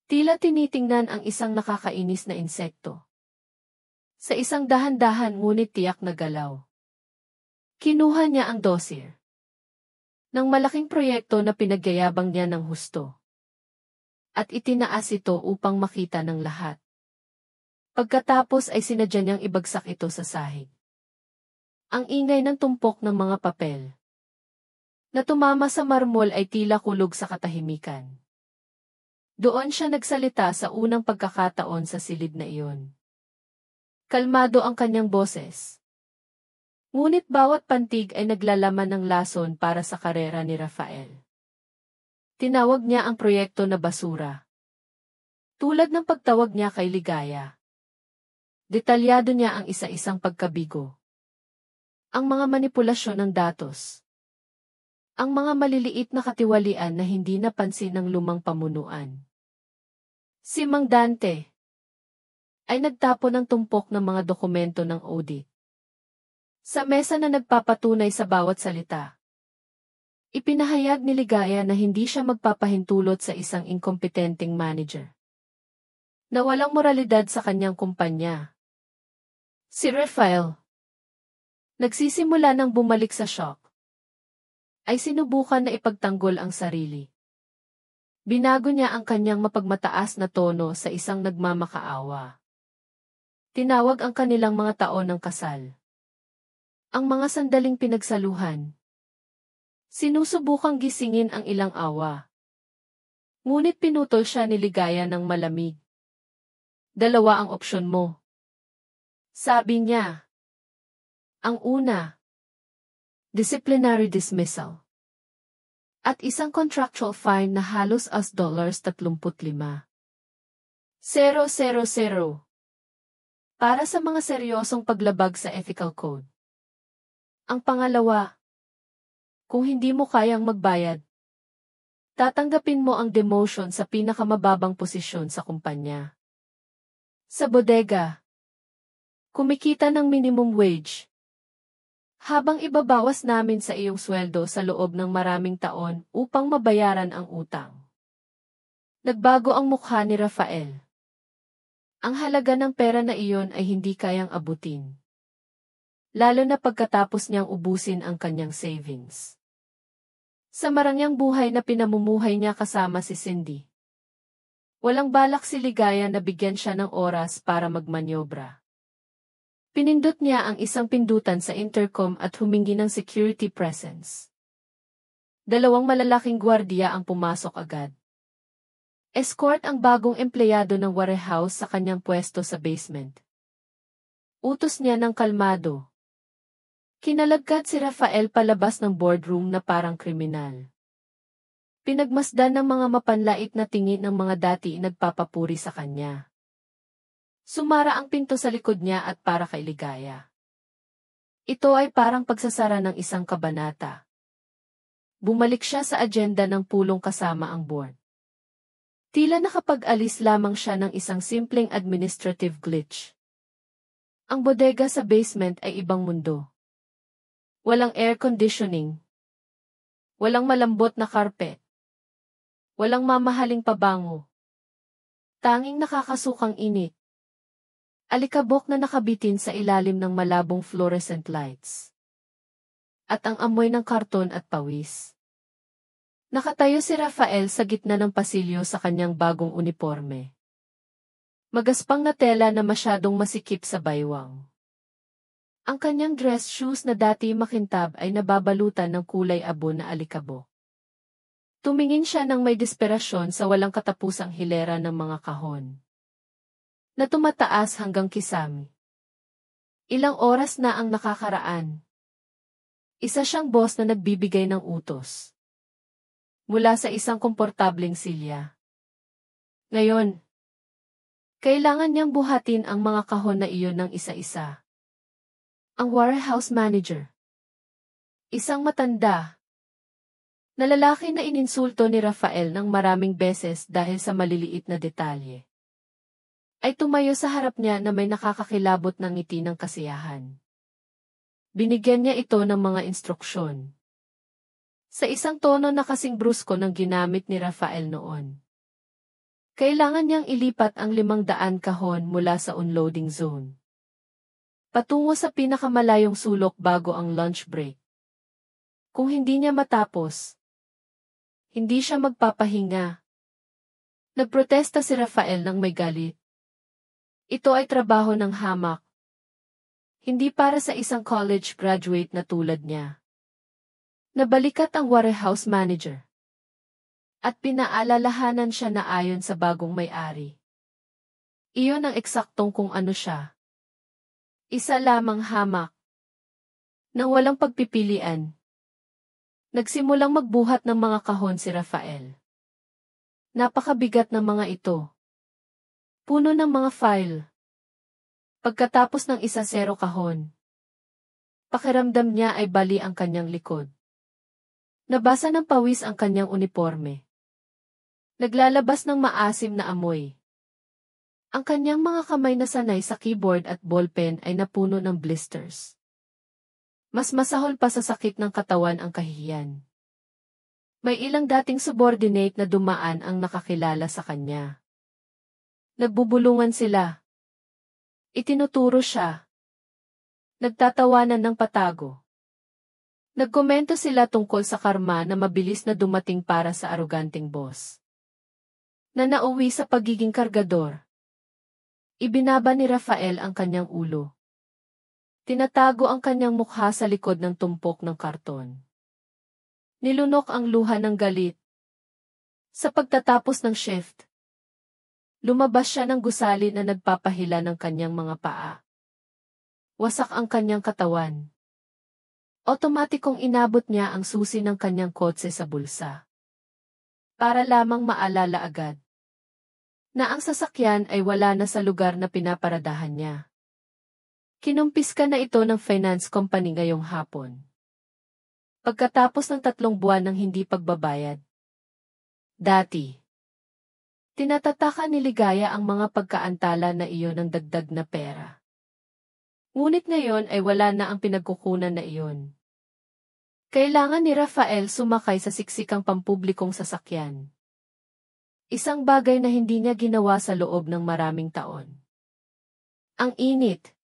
Tila tinitingnan ang isang nakakainis na insekto. Sa isang dahan-dahan ngunit tiyak na galaw. Kinuha niya ang dossier ng malaking proyekto na pinagyayabang niya ng husto. At itinaas ito upang makita ng lahat. Pagkatapos ay sinadya niyang ibagsak ito sa sahig. Ang ingay ng tumpok ng mga papel na tumama sa marmol ay tila kulog sa katahimikan. Doon siya nagsalita sa unang pagkakataon sa silid na iyon. Kalmado ang kanyang boses. Ngunit bawat pantig ay naglalaman ng lason para sa karera ni Rafael. Tinawag niya ang proyekto na basura. Tulad ng pagtawag niya kay Ligaya. Detalyado niya ang isa-isang pagkabigo. Ang mga manipulasyon ng datos. Ang mga maliliit na katiwalian na hindi napansin ng lumang pamunuan. Si Mang Dante ay nagtapon ng tumpok ng mga dokumento ng audit. Sa mesa na nagpapatunay sa bawat salita. Ipinahayag ni Ligaya na hindi siya magpapahintulot sa isang inkompetenteng manager na walang moralidad sa kanyang kumpanya. Si Rafael, nagsisimula ng bumalik sa shock, ay sinubukan na ipagtanggol ang sarili. Binago niya ang kanyang mapagmataas na tono sa isang nagmamakaawa. Tinawag ang kanilang mga taon ng kasal. Ang mga sandaling pinagsaluhan. Sinusubukang gisingin ang ilang awa. Ngunit pinutol siya ni Ligaya ng malamig. Dalawa ang opsyon mo. Sabi niya. Ang una, disciplinary dismissal. At isang contractual fine na halos $35,000. Para sa mga seryosong paglabag sa ethical code. Ang pangalawa, kung hindi mo kayang magbayad, tatanggapin mo ang demotion sa pinakamababang posisyon sa kumpanya. Sa bodega, kumikita ng minimum wage. Habang ibabawas namin sa iyong sweldo sa loob ng maraming taon upang mabayaran ang utang. Nagbago ang mukha ni Rafael. Ang halaga ng pera na iyon ay hindi kayang abutin. lalo na pagkatapos niyang ubusin ang kanyang savings. Sa marangyang buhay na pinamumuhay niya kasama si Cindy, walang balak si Ligaya na bigyan siya ng oras para magmanyobra. Pinindot niya ang isang pindutan sa intercom at humingi ng security presence. 2 malalaking gwardiya ang pumasok agad. Escort ang bagong empleyado ng warehouse sa kanyang pwesto sa basement. Utos niya ng kalmado. Kinalagkat si Rafael palabas ng boardroom na parang kriminal. Pinagmasdan ng mga mapanlait na tingin ng mga dati nagpapapuri sa kanya. Sumara ang pinto sa likod niya at para kay Ligaya. Ito ay parang pagsasara ng isang kabanata. Bumalik siya sa agenda ng pulong kasama ang board. Tila nakapag-alis lamang siya ng isang simpleng administrative glitch. Ang bodega sa basement ay ibang mundo. Walang air conditioning. Walang malambot na karpet. Walang mamahaling pabango. Tanging nakakasukang init. Alikabok na nakabitin sa ilalim ng malabong fluorescent lights. At ang amoy ng karton at pawis. Nakatayo si Rafael sa gitna ng pasilyo sa kanyang bagong uniforme. Magaspang na tela na masyadong masikip sa baywang. Ang kanyang dress shoes na dati makintab ay nababalutan ng kulay abo na alikabok. Tumingin siya ng may desperasyon sa walang katapusang hilera ng mga kahon na tumataas hanggang kisame. Ilang oras na ang nakakaraan. Isa siyang boss na nagbibigay ng utos mula sa isang komportableng silya. Ngayon, kailangan niyang buhatin ang mga kahon na iyon ng isa-isa. Ang warehouse manager, isang matanda na lalaki na ininsulto ni Rafael ng maraming beses dahil sa maliliit na detalye, ay tumayo sa harap niya na may nakakakilabot ng ngiti ng kasiyahan. Binigyan niya ito ng mga instruksyon. Sa isang tono na kasing brusko ng ginamit ni Rafael noon. Kailangan niyang ilipat ang 500 kahon mula sa unloading zone patungo sa pinakamalayong sulok bago ang lunch break. Kung hindi niya matapos, hindi siya magpapahinga. Nagprotesta si Rafael ng may galit. Ito ay trabaho ng hamak. Hindi para sa isang college graduate na tulad niya. Nabalikat ang warehouse manager. At pinaalalahanan siya na ayon sa bagong may-ari. Iyon ang eksaktong kung ano siya. Isa lamang hamak. Nang walang pagpipilian. Nagsimulang magbuhat ng mga kahon si Rafael. Napakabigat ng mga ito. Puno ng mga file. Pagkatapos ng 10 kahon, pakiramdam niya ay bali ang kanyang likod. Nabasa ng pawis ang kanyang uniforme. Naglalabas ng maasim na amoy. Ang kanyang mga kamay na sanay sa keyboard at ballpen ay napuno ng blisters. Mas masahol pa sa sakit ng katawan ang kahihiyan. May ilang dating subordinate na dumaan ang nakakilala sa kanya. Nagbubulungan sila. Itinuturo siya. Nagtatawanan ng patago. Nagkomento sila tungkol sa karma na mabilis na dumating para sa aroganteng boss na nauwi sa pagiging kargador. Ibinaba ni Rafael ang kanyang ulo. Tinatago ang kanyang mukha sa likod ng tumpok ng karton. Nilunok ang luha ng galit. Sa pagtatapos ng shift, lumabas siya ng gusali na nagpapahila ng kanyang mga paa. Wasak ang kanyang katawan. Otomatikong inabot niya ang susi ng kanyang kotse sa bulsa. Para lamang maalala agad na ang sasakyan ay wala na sa lugar na pinaparadahan niya. Kinumpiska na ito ng finance company ngayong hapon. Pagkatapos ng 3 buwan ng hindi pagbabayad. Dati, tinatataka ni Ligaya ang mga pagkaantala na iyon ng dagdag na pera. Ngunit ngayon ay wala na ang pinagkukunan na iyon. Kailangan ni Rafael sumakay sa siksikang pampublikong sasakyan. Isang bagay na hindi niya ginawa sa loob ng maraming taon. Ang init.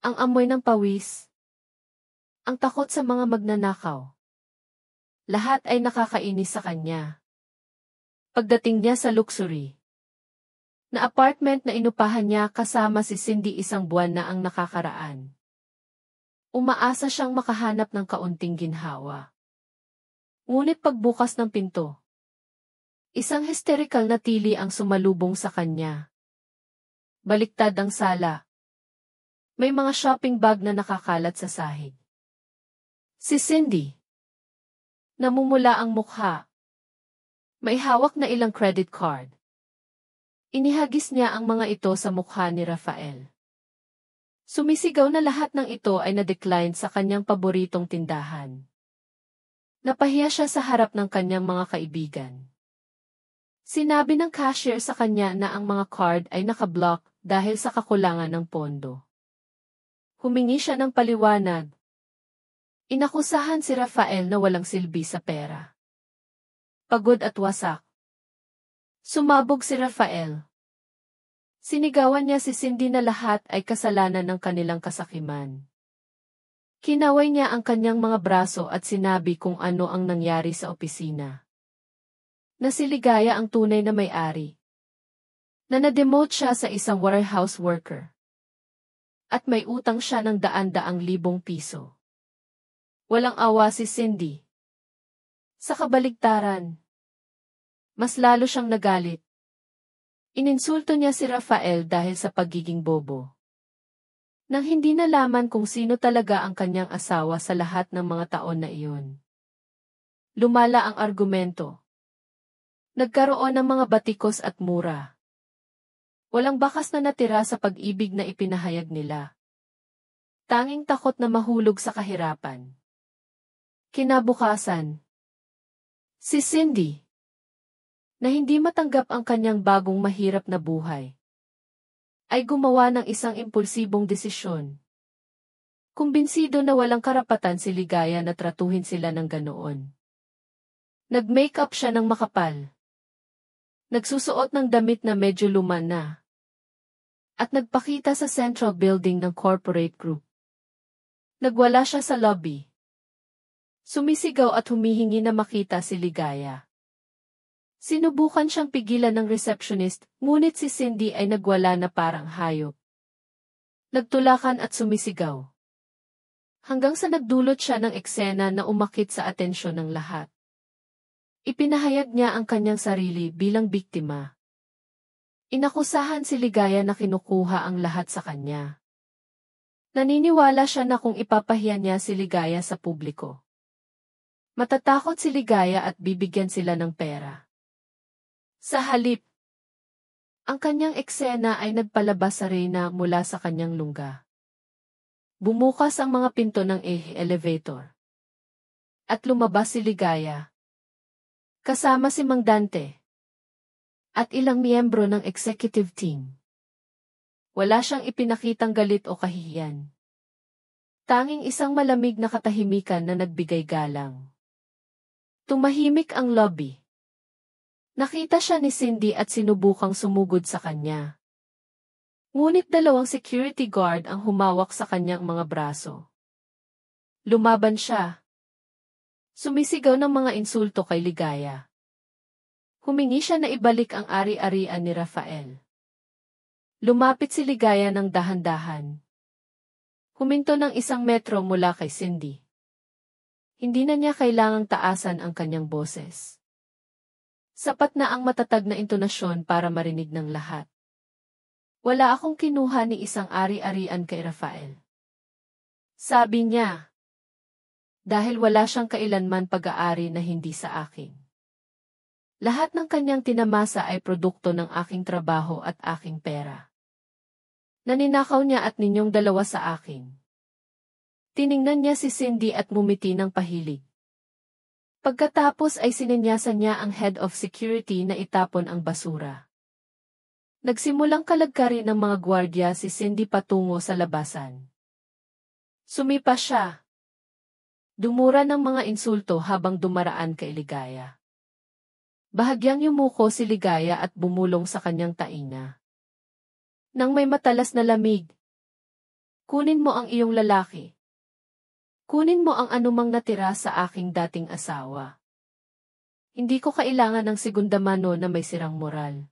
Ang amoy ng pawis. Ang takot sa mga magnanakaw. Lahat ay nakakainis sa kanya. Pagdating niya sa luxury na apartment na inupahan niya kasama si Cindy, isang buwan na ang nakakaraan. Umaasa siyang makahanap ng kaunting ginhawa. Ngunit pagbukas ng pinto, isang hysterical na tili ang sumalubong sa kanya. Baliktad ang sala. May mga shopping bag na nakakalat sa sahig. Si Cindy. Namumula ang mukha. May hawak na ilang credit card. Inihagis niya ang mga ito sa mukha ni Rafael. Sumisigaw na lahat ng ito ay na-decline sa kanyang paboritong tindahan. Napahiya siya sa harap ng kanyang mga kaibigan. Sinabi ng cashier sa kanya na ang mga card ay nakablock dahil sa kakulangan ng pondo. Humingi siya ng paliwanag. Inakusahan si Rafael na walang silbi sa pera. Pagod at wasak. Sumabog si Rafael. Sinigawan niya si Cindy na lahat ay kasalanan ng kanilang kasakiman. Kinaway niya ang kanyang mga braso at sinabi kung ano ang nangyari sa opisina. Na si Ligaya ang tunay na may-ari. Na na-demote siya sa isang warehouse worker. At may utang siya ng daan-daang libong piso. Walang awa si Cindy. Sa kabaligtaran, mas lalo siyang nagalit. Ininsulto niya si Rafael dahil sa pagiging bobo. Nang hindi nalaman kung sino talaga ang kanyang asawa sa lahat ng mga taon na iyon. Lumala ang argumento. Nagkaroon ng mga batikos at mura. Walang bakas na natira sa pag-ibig na ipinahayag nila. Tanging takot na mahulog sa kahirapan. Kinabukasan, si Cindy, na hindi matanggap ang kanyang bagong mahirap na buhay, ay gumawa ng isang impulsibong desisyon. Kumbinsido na walang karapatan si Ligaya na tratuhin sila ng ganoon. Nag-makeup siya ng makapal. Nagsusuot ng damit na medyo luma na. At nagpakita sa central building ng corporate group. Nagwala siya sa lobby. Sumisigaw at humihingi na makita si Ligaya. Sinubukan siyang pigilan ng receptionist, ngunit si Cindy ay nagwala na parang hayop. Nagtulakan at sumisigaw. Hanggang sa nagdulot siya ng eksena na umakit sa atensyon ng lahat. Ipinahayag niya ang kanyang sarili bilang biktima. Inakusahan si Ligaya na kinukuha ang lahat sa kanya. Naniniwala siya na kung ipapahiya niya si Ligaya sa publiko, matatakot si Ligaya at bibigyan sila ng pera. Sa halip, ang kanyang eksena ay nagpalabas sa Reyna mula sa kanyang lungga. Bumukas ang mga pinto ng elevator. At lumabas si Ligaya. Kasama si Mang Dante. At ilang miyembro ng executive team. Wala siyang ipinakitang galit o kahihiyan. Tanging isang malamig na katahimikan na nagbigay galang. Tumahimik ang lobby. Nakita siya ni Cindy at sinubukang sumugod sa kanya. Ngunit dalawang security guard ang humawak sa kanyang mga braso. Lumaban siya. Sumisigaw ng mga insulto kay Ligaya. Humingi siya na ibalik ang ari-arian ni Rafael. Lumapit si Ligaya ng dahan-dahan. Huminto ng 1 metro mula kay Cindy. Hindi na niya kailangang taasan ang kanyang boses. Sapat na ang matatag na intonasyon para marinig ng lahat. Wala akong kinuha ni isang ari-arian kay Rafael. Sabi niya. Dahil wala siyang kailanman pag-aari na hindi sa akin. Lahat ng kanyang tinamasa ay produkto ng aking trabaho at aking pera. Naninakaw niya at ninyong dalawa sa akin. Tiningnan niya si Cindy at ngumiti ng pahilig. Pagkatapos ay sininyasan niya ang head of security na itapon ang basura. Nagsimulang kalagkarin ng mga gwardya si Cindy patungo sa labasan. Sumipa siya. Dumura ng mga insulto habang dumaraan kay Ligaya. Bahagyang yumuko si Ligaya at bumulong sa kanyang tainga. Nang may matalas na lamig, Kunin mo ang iyong lalaki. Kunin mo ang anumang natira sa aking dating asawa. Hindi ko kailangan ng segunda mano na may sirang moral.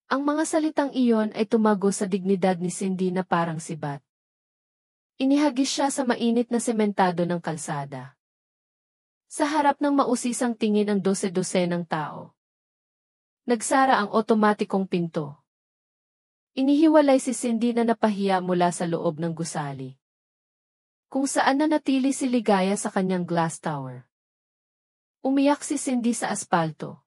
Ang mga salitang iyon ay tumago sa dignidad ni Cindy na parang sibat. Inihagis siya sa mainit na sementado ng kalsada. Sa harap ng mausisang tingin ng 12 ng tao. Nagsara ang otomatikong pinto. Inihiwalay si Cindy na napahiya mula sa loob ng gusali. Kung saan nanatili si Ligaya sa kanyang glass tower. Umiyak si Cindy sa aspalto.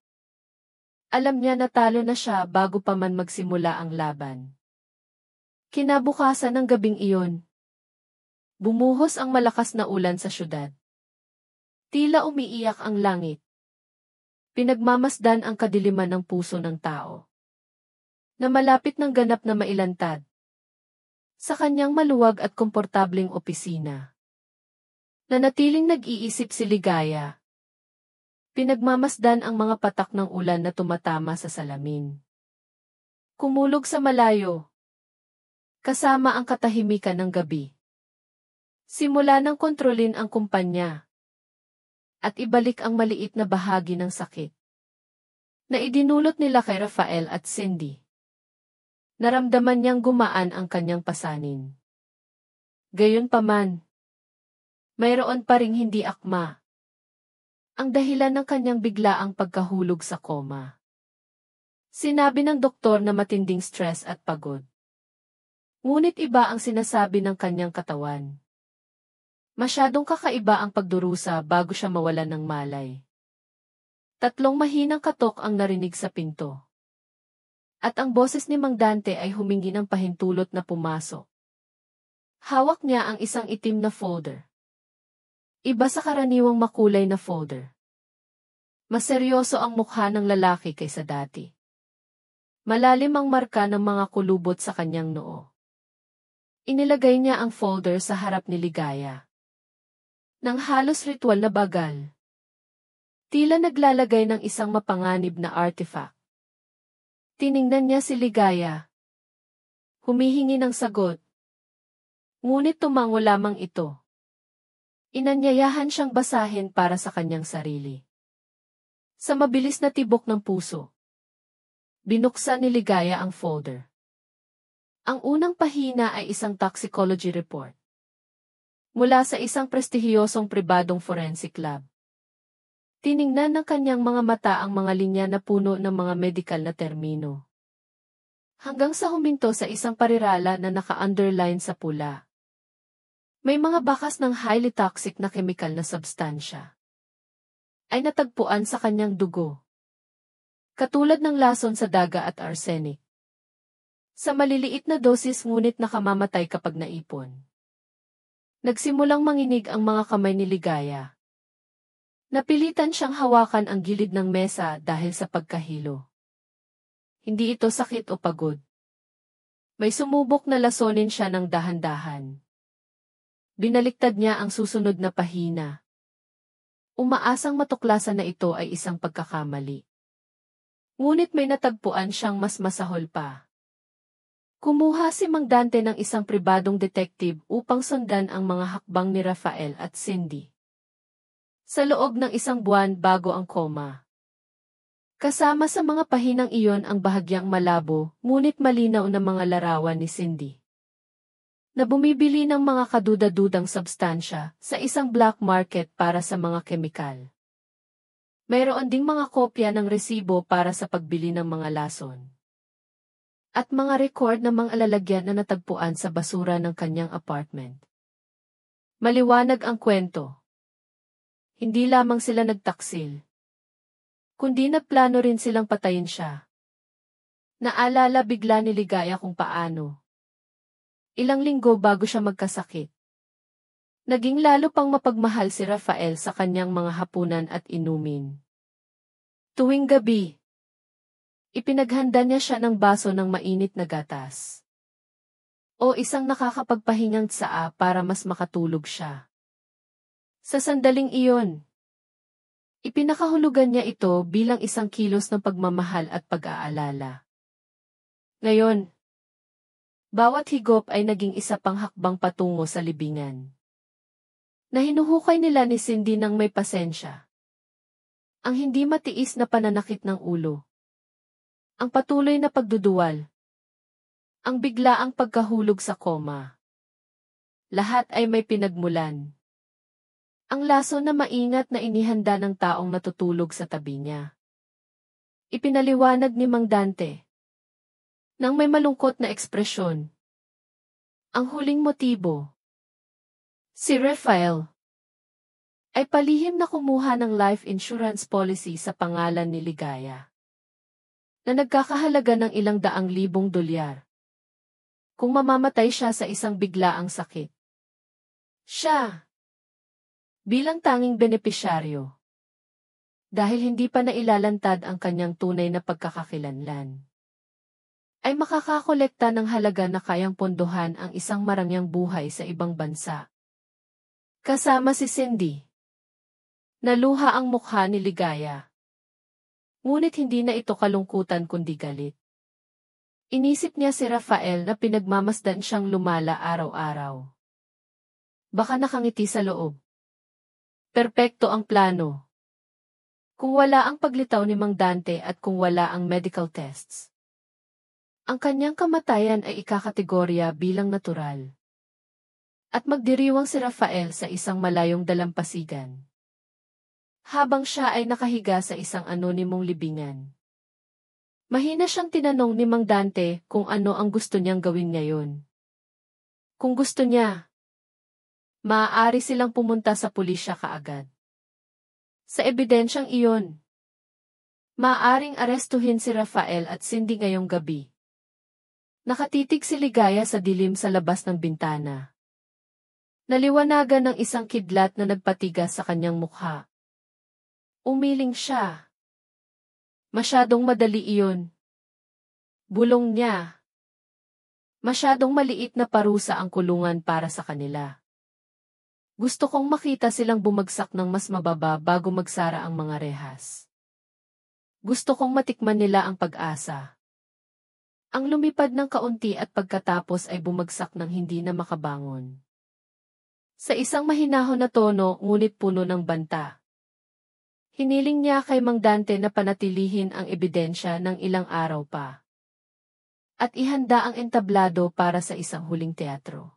Alam niya na talo na siya bago pa man magsimula ang laban. Kinabukasan ng gabing iyon. Bumuhos ang malakas na ulan sa syudad. Tila umiiyak ang langit. Pinagmamasdan ang kadiliman ng puso ng tao. Na malapit ng ganap na mailantad. Sa kanyang maluwag at komportableng opisina. Nanatiling nag-iisip si Ligaya. Pinagmamasdan ang mga patak ng ulan na tumatama sa salamin. Kumulog sa malayo. Kasama ang katahimikan ng gabi. Simula nang kontrolin ang kumpanya. At ibalik ang maliit na bahagi ng sakit. Na idinulot nila kay Rafael at Cindy. Naramdaman niyang gumaan ang kanyang pasanin. Gayunpaman, mayroon pa ring hindi akma. Ang dahilan ng kanyang biglaang pagkahulog sa koma. Sinabi ng doktor na matinding stress at pagod. Ngunit iba ang sinasabi ng kanyang katawan. Masyadong kakaiba ang pagdurusa bago siya mawalan ng malay. 3 mahinang katok ang narinig sa pinto. At ang boses ni Mang Dante ay humingi ng pahintulot na pumasok. Hawak niya ang isang itim na folder. Iba sa karaniwang makulay na folder. Mas seryoso ang mukha ng lalaki kaysa dati. Malalim ang marka ng mga kulubot sa kanyang noo. Inilagay niya ang folder sa harap ni Ligaya. Nang halos ritual na bagal. Tila naglalagay ng isang mapanganib na artifact. Tiningnan niya si Ligaya. Humihingi ng sagot. Ngunit tumango lamang ito. Inanyayahan siyang basahin para sa kanyang sarili. Sa mabilis na tibok ng puso. Binuksan ni Ligaya ang folder. Ang unang pahina ay isang toxicology report. Mula sa isang prestihiyosong pribadong forensic lab. Tiningnan ng kanyang mga mata ang mga linya na puno ng mga medikal na termino. Hanggang sa huminto sa isang parirala na naka-underline sa pula. May mga bakas ng highly toxic na chemical na substansya. Ay natagpuan sa kanyang dugo. Katulad ng lason sa daga at arsenic. Sa maliliit na dosis ngunit nakamamatay kapag naipon. Nagsimulang manginig ang mga kamay ni Ligaya. Napilitan siyang hawakan ang gilid ng mesa dahil sa pagkahilo. Hindi ito sakit o pagod. May sumubok na lasonin siya ng dahan-dahan. Binaliktad niya ang susunod na pahina. Umaasang matuklasan na ito ay isang pagkakamali. Ngunit may natagpuan siyang mas masahol pa. Kumuha si Mang Dante ng isang pribadong detective upang sundan ang mga hakbang ni Rafael at Cindy. Sa loob ng 1 buwan bago ang koma. Kasama sa mga pahinang iyon ang bahagyang malabo, ngunit malinaw na mga larawan ni Cindy. Na bumibili ng mga kaduda-dudang substansya sa isang black market para sa mga kemikal. Mayroon ding mga kopya ng resibo para sa pagbili ng mga lason. At mga record ng mga lalagyan na natagpuan sa basura ng kanyang apartment. Maliwanag ang kwento. Hindi lamang sila nagtaksil. Kundi nagplano rin silang patayin siya. Naalala bigla ni Ligaya kung paano. Ilang linggo bago siya magkasakit. Naging lalo pang mapagmahal si Rafael sa kanyang mga hapunan at inumin. Tuwing gabi, ipinaghanda niya siya ng baso ng mainit na gatas. O isang nakakapagpahingang tsaa para mas makatulog siya. Sa sandaling iyon, ipinakahulugan niya ito bilang isang kilos ng pagmamahal at pag-aalala. Ngayon, Bawat higop ay naging isa pang hakbang patungo sa libingan. Nahinuhukay nila ni Cindy ng may pasensya. Ang hindi matiis na pananakit ng ulo. Ang patuloy na pagduduwal. Ang biglaang pagkahulog sa koma. Lahat ay may pinagmulan. Ang laso na maingat na inihanda ng taong natutulog sa tabi niya. Ipinaliwanag ni Mang Dante. Nang may malungkot na ekspresyon. Ang huling motibo. Si Rafael ay palihim na kumuha ng life insurance policy sa pangalan ni Ligaya na nagkakahalaga ng ilang daang libong dolyar. Kung mamamatay siya sa isang biglaang sakit. Siya, bilang tanging benepisyaryo, dahil hindi pa nailalantad ang kanyang tunay na pagkakakilanlan, ay makakakolekta ng halaga na kayang pondohan ang isang marangyang buhay sa ibang bansa. Kasama si Cindy. Naluha ang mukha ni Ligaya. Ngunit hindi na ito kalungkutan kundi galit. Inisip niya si Rafael na pinagmamasdan siyang lumala araw-araw. Baka nakangiti sa loob. Perpekto ang plano. Kung wala ang paglitaw ni Mang Dante at kung wala ang medical tests, ang kanyang kamatayan ay ikakategorya bilang natural. At magdiriwang si Rafael sa isang malayong dalampasigan. Habang siya ay nakahiga sa isang anonimong libingan. Mahina siyang tinanong ni Mang Dante kung ano ang gusto niyang gawin ngayon. Kung gusto niya, maaari silang pumunta sa pulisya kaagad. Sa ebidensyang iyon, maaaring arestuhin si Rafael at Cindy ngayong gabi. Nakatitig si Ligaya sa dilim sa labas ng bintana. Naliwanagan ng isang kidlat na nagpatigas sa kanyang mukha. Umiling siya. Masyadong madali iyon. Bulong niya. Masyadong maliit na parusa ang kulungan para sa kanila. Gusto kong makita silang bumagsak ng mas mababa bago magsara ang mga rehas. Gusto kong matikman nila ang pag-asa. Ang lumipad ng kaunti at pagkatapos ay bumagsak ng hindi na makabangon. Sa isang mahinahon na tono ngunit puno ng banta. Hiniling niya kay Mang Dante na panatilihin ang ebidensya ng ilang araw pa. At ihanda ang entablado para sa isang huling teatro.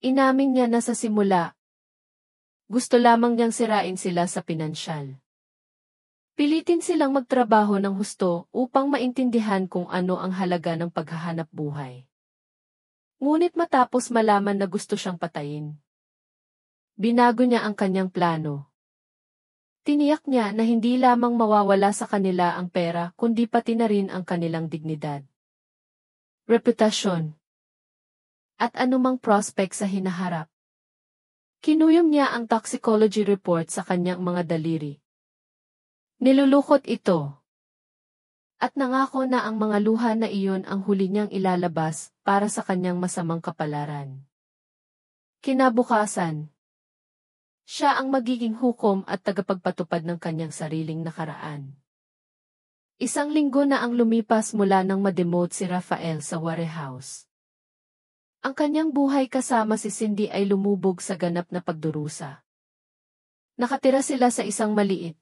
Inamin niya na sa simula, gusto lamang niyang sirain sila sa pinansyal. Pilitin silang magtrabaho ng husto upang maintindihan kung ano ang halaga ng paghahanap buhay. Ngunit matapos malaman na gusto siyang patayin, binago niya ang kanyang plano. Tiniyak niya na hindi lamang mawawala sa kanila ang pera kundi pati na rin ang kanilang dignidad, reputasyon, at anumang prospect sa hinaharap. Kinuyom niya ang toxicology report sa kanyang mga daliri. Nilulukot ito. At nangako na ang mga luha na iyon ang huli niyang ilalabas para sa kanyang masamang kapalaran. Kinabukasan, siya ang magiging hukom at tagapagpatupad ng kanyang sariling nakaraan. Isang linggo na ang lumipas mula nang ma-demote si Rafael sa warehouse. Ang kanyang buhay kasama si Cindy ay lumubog sa ganap na pagdurusa. Nakatira sila sa isang maliit,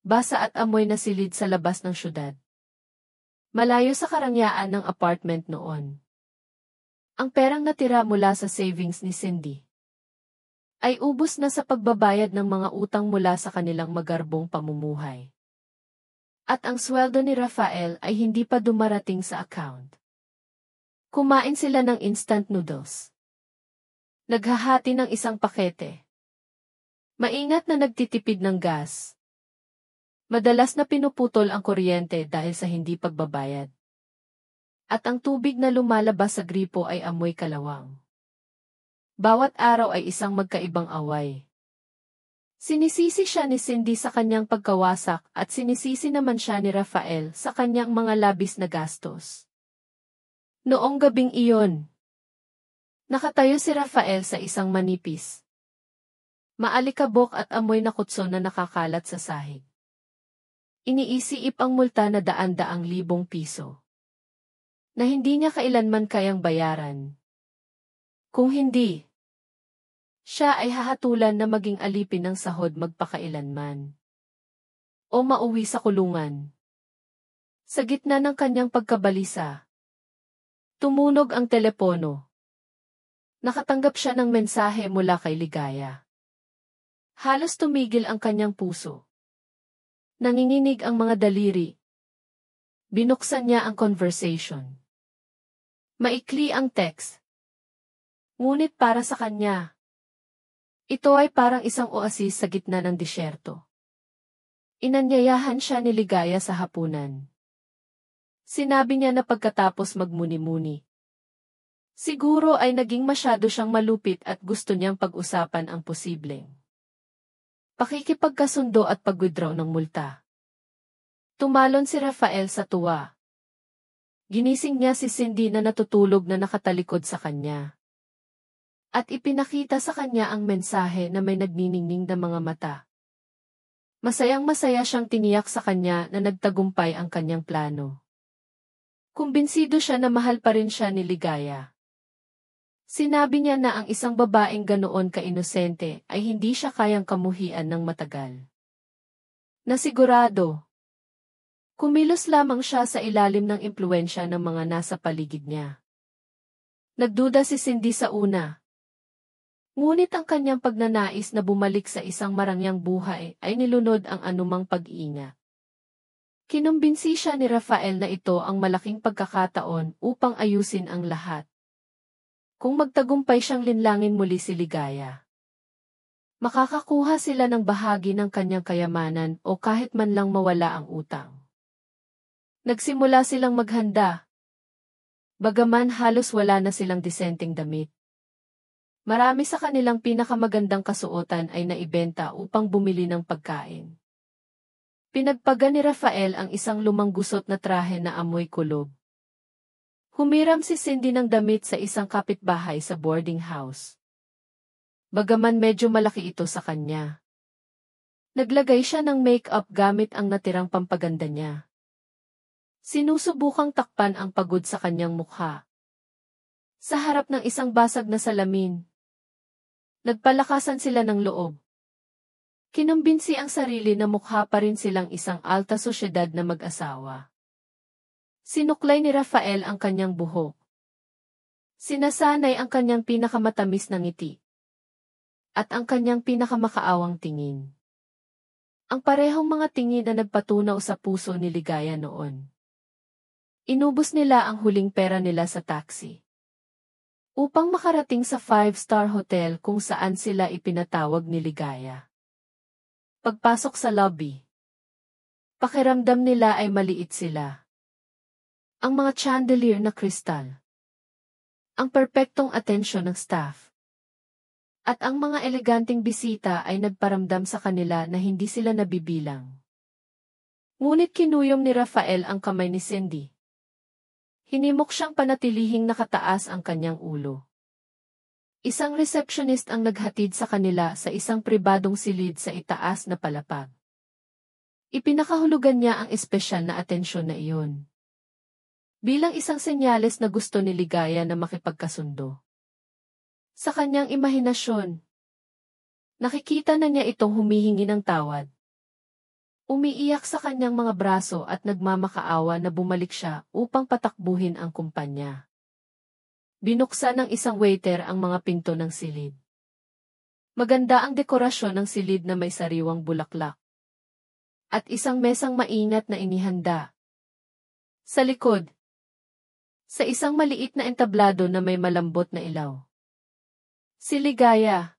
basa at amoy na silid sa labas ng syudad. Malayo sa karangyaan ng apartment noon. Ang perang natira mula sa savings ni Cindy ay ubos na sa pagbabayad ng mga utang mula sa kanilang magarbong pamumuhay. At ang sweldo ni Rafael ay hindi pa dumarating sa account. Kumain sila ng instant noodles. Naghahati ng isang pakete. Maingat na nagtitipid ng gas. Madalas na pinuputol ang kuryente dahil sa hindi pagbabayad. At ang tubig na lumalabas sa gripo ay amoy kalawang. Bawat araw ay isang magkaibang away. Sinisisi siya ni Cindy sa kanyang pagkawasak at sinisisi naman siya ni Rafael sa kanyang mga labis na gastos. Noong gabing iyon, nakatayo si Rafael sa isang manipis, maalikabok at amoy na kutso na nakakalat sa sahig. Iniisiip ang multa na daan-daang libong piso. na hindi niya kailanman kayang bayaran. Kung hindi, siya ay hahatulan na maging alipin ng sahod magpakailanman. O mauwi sa kulungan. Sa gitna ng kanyang pagkabalisa, tumunog ang telepono. Nakatanggap siya ng mensahe mula kay Ligaya. Halos tumigil ang kanyang puso. Nanginginig ang mga daliri. Binuksan niya ang conversation. Maikli ang text. Ngunit para sa kanya, ito ay parang isang oasis sa gitna ng disyerto. Inanyayahan siya ni Ligaya sa hapunan. Sinabi niya na pagkatapos magmuni-muni. Siguro ay naging masyado siyang malupit at gusto niyang pag-usapan ang posibleng pakikipagkasundo at pag-withdraw ng multa. Tumalon si Rafael sa tuwa. Ginising niya si Cindy na natutulog na nakatalikod sa kanya. At ipinakita sa kanya ang mensahe na may nagniningning na mga mata. Masayang-masaya siyang tiniyak sa kanya na nagtagumpay ang kanyang plano. Kumbinsido siya na mahal pa rin siya ni Ligaya. Sinabi niya na ang isang babaeng ganoon ka-inosente ay hindi siya kayang kamuhian ng matagal. Nasigurado. Kumilos lamang siya sa ilalim ng impluwensya ng mga nasa paligid niya. Nagduda si Cindy sa una. Ngunit ang kanyang pagnanais na bumalik sa isang marangyang buhay ay nilunod ang anumang pag-iingat. Kinumbinsi siya ni Rafael na ito ang malaking pagkakataon upang ayusin ang lahat. Kung magtagumpay siyang linlangin muli si Ligaya, makakakuha sila ng bahagi ng kanyang kayamanan o kahit man lang mawala ang utang. Nagsimula silang maghanda. Bagaman halos wala na silang disenteng damit. Marami sa kanilang pinakamagandang kasuotan ay naibenta upang bumili ng pagkain. Pinagpaga ni Rafael ang isang lumang gusot na trahe na amoy kulob. Humiram si Cindy ng damit sa isang kapitbahay sa boarding house. Bagaman medyo malaki ito sa kanya. Naglagay siya ng make-up gamit ang natirang pampaganda niya. Sinusubukang takpan ang pagod sa kanyang mukha. Sa harap ng isang basag na salamin, nagpalakasan sila ng loob. Kinumbinsi ang sarili na mukha pa rin silang isang alta sosyedad na mag-asawa. Sinuklay ni Rafael ang kanyang buhok. Sinasanay ang kanyang pinakamatamis na ngiti. At ang kanyang pinakamakaawang tingin. Ang parehong mga tingin na nagpatunaw sa puso ni Ligaya noon. Inubos nila ang huling pera nila sa taxi. Upang makarating sa 5-star hotel kung saan sila ipinatawag ni Ligaya. Pagpasok sa lobby, pakiramdam nila ay maliit sila. Ang mga chandelier na kristal. Ang perpektong atensyon ng staff. At ang mga eleganteng bisita ay nagparamdam sa kanila na hindi sila nabibilang. Ngunit kinuyom ni Rafael ang kamay ni Cindy. Hinimok siyang panatilihing nakataas ang kanyang ulo. Isang receptionist ang naghatid sa kanila sa isang pribadong silid sa itaas na palapag. Ipinakahulugan niya ang espesyal na atensyon na iyon. Bilang isang senyales na gusto ni Ligaya na makipagkasundo. Sa kanyang imahinasyon, nakikita na niya itong humihingi ng tawad. Umiiyak sa kanyang mga braso at nagmamakaawa na bumalik siya upang patakbuhin ang kumpanya. Binuksan ng isang waiter ang mga pinto ng silid. Maganda ang dekorasyon ng silid na may sariwang bulaklak. At isang mesang maingat na inihanda. Sa likod, sa isang maliit na entablado na may malambot na ilaw. Si Ligaya.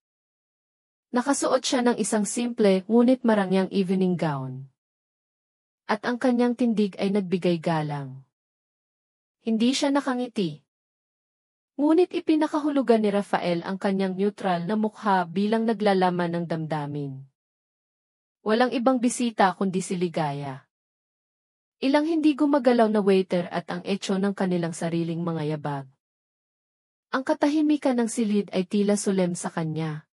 Nakasuot siya ng isang simple ngunit marangyang evening gown. At ang kanyang tindig ay nagbigay galang. Hindi siya nakangiti. Ngunit ipinakahulugan ni Rafael ang kanyang neutral na mukha bilang naglalaman ng damdamin. Walang ibang bisita kundi si Ligaya. Ilang hindi gumagalaw na waiter at ang etyo ng kanilang sariling mga yabag. Ang katahimikan ng silid ay tila solemn sa kanya.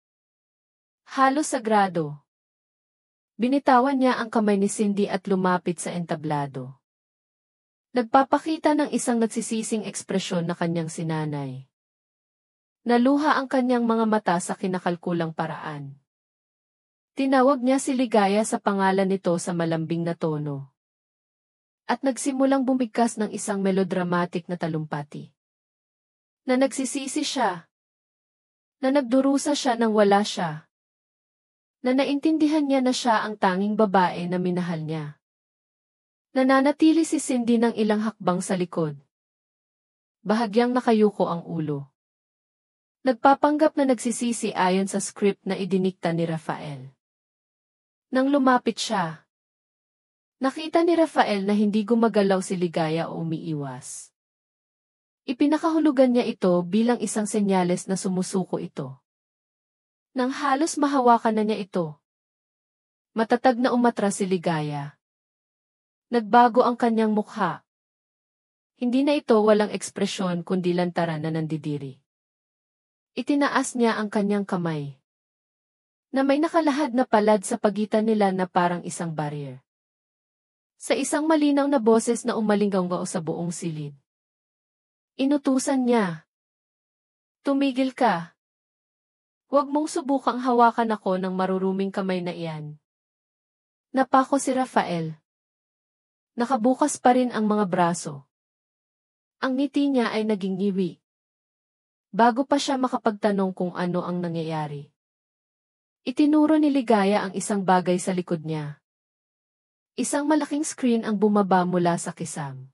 Halos sagrado. Binitawan niya ang kamay ni Cindy at lumapit sa entablado. Nagpapakita ng isang nagsisising ekspresyon na kanyang sinanay. Naluha ang kanyang mga mata sa kinakalkulang paraan. Tinawag niya si Ligaya sa pangalan nito sa malambing na tono. At nagsimulang bumigkas ng isang melodramatic na talumpati. Na nagsisisi siya. Na nagdurusa siya nang wala siya. Na naintindihan niya na siya ang tanging babae na minahal niya. Nananatili si Cindy ng ilang hakbang sa likod. Bahagyang nakayuko ang ulo. Nagpapanggap na nagsisisi ayon sa script na idinikta ni Rafael. Nang lumapit siya, nakita ni Rafael na hindi gumagalaw si Ligaya o umiiwas. Ipinakahulugan niya ito bilang isang senyales na sumusuko ito. Nang halos mahawakan na niya ito, matatag na umatras si Ligaya. Nagbago ang kanyang mukha. Hindi na ito walang ekspresyon kundi lantaran na nandidiri. Itinaas niya ang kanyang kamay, na may nakalahad na palad sa pagitan nila na parang isang barrier. Sa isang malinaw na boses na umalinggaw sa buong silid. Inutusan niya. Tumigil ka. Huwag mong subukang hawakan ako ng maruruming kamay na iyan. Napako si Rafael. Nakabukas pa rin ang mga braso. Ang ngiti niya ay naging ngiwi. Bago pa siya makapagtanong kung ano ang nangyayari. Itinuro ni Ligaya ang isang bagay sa likod niya. Isang malaking screen ang bumaba mula sa kisam.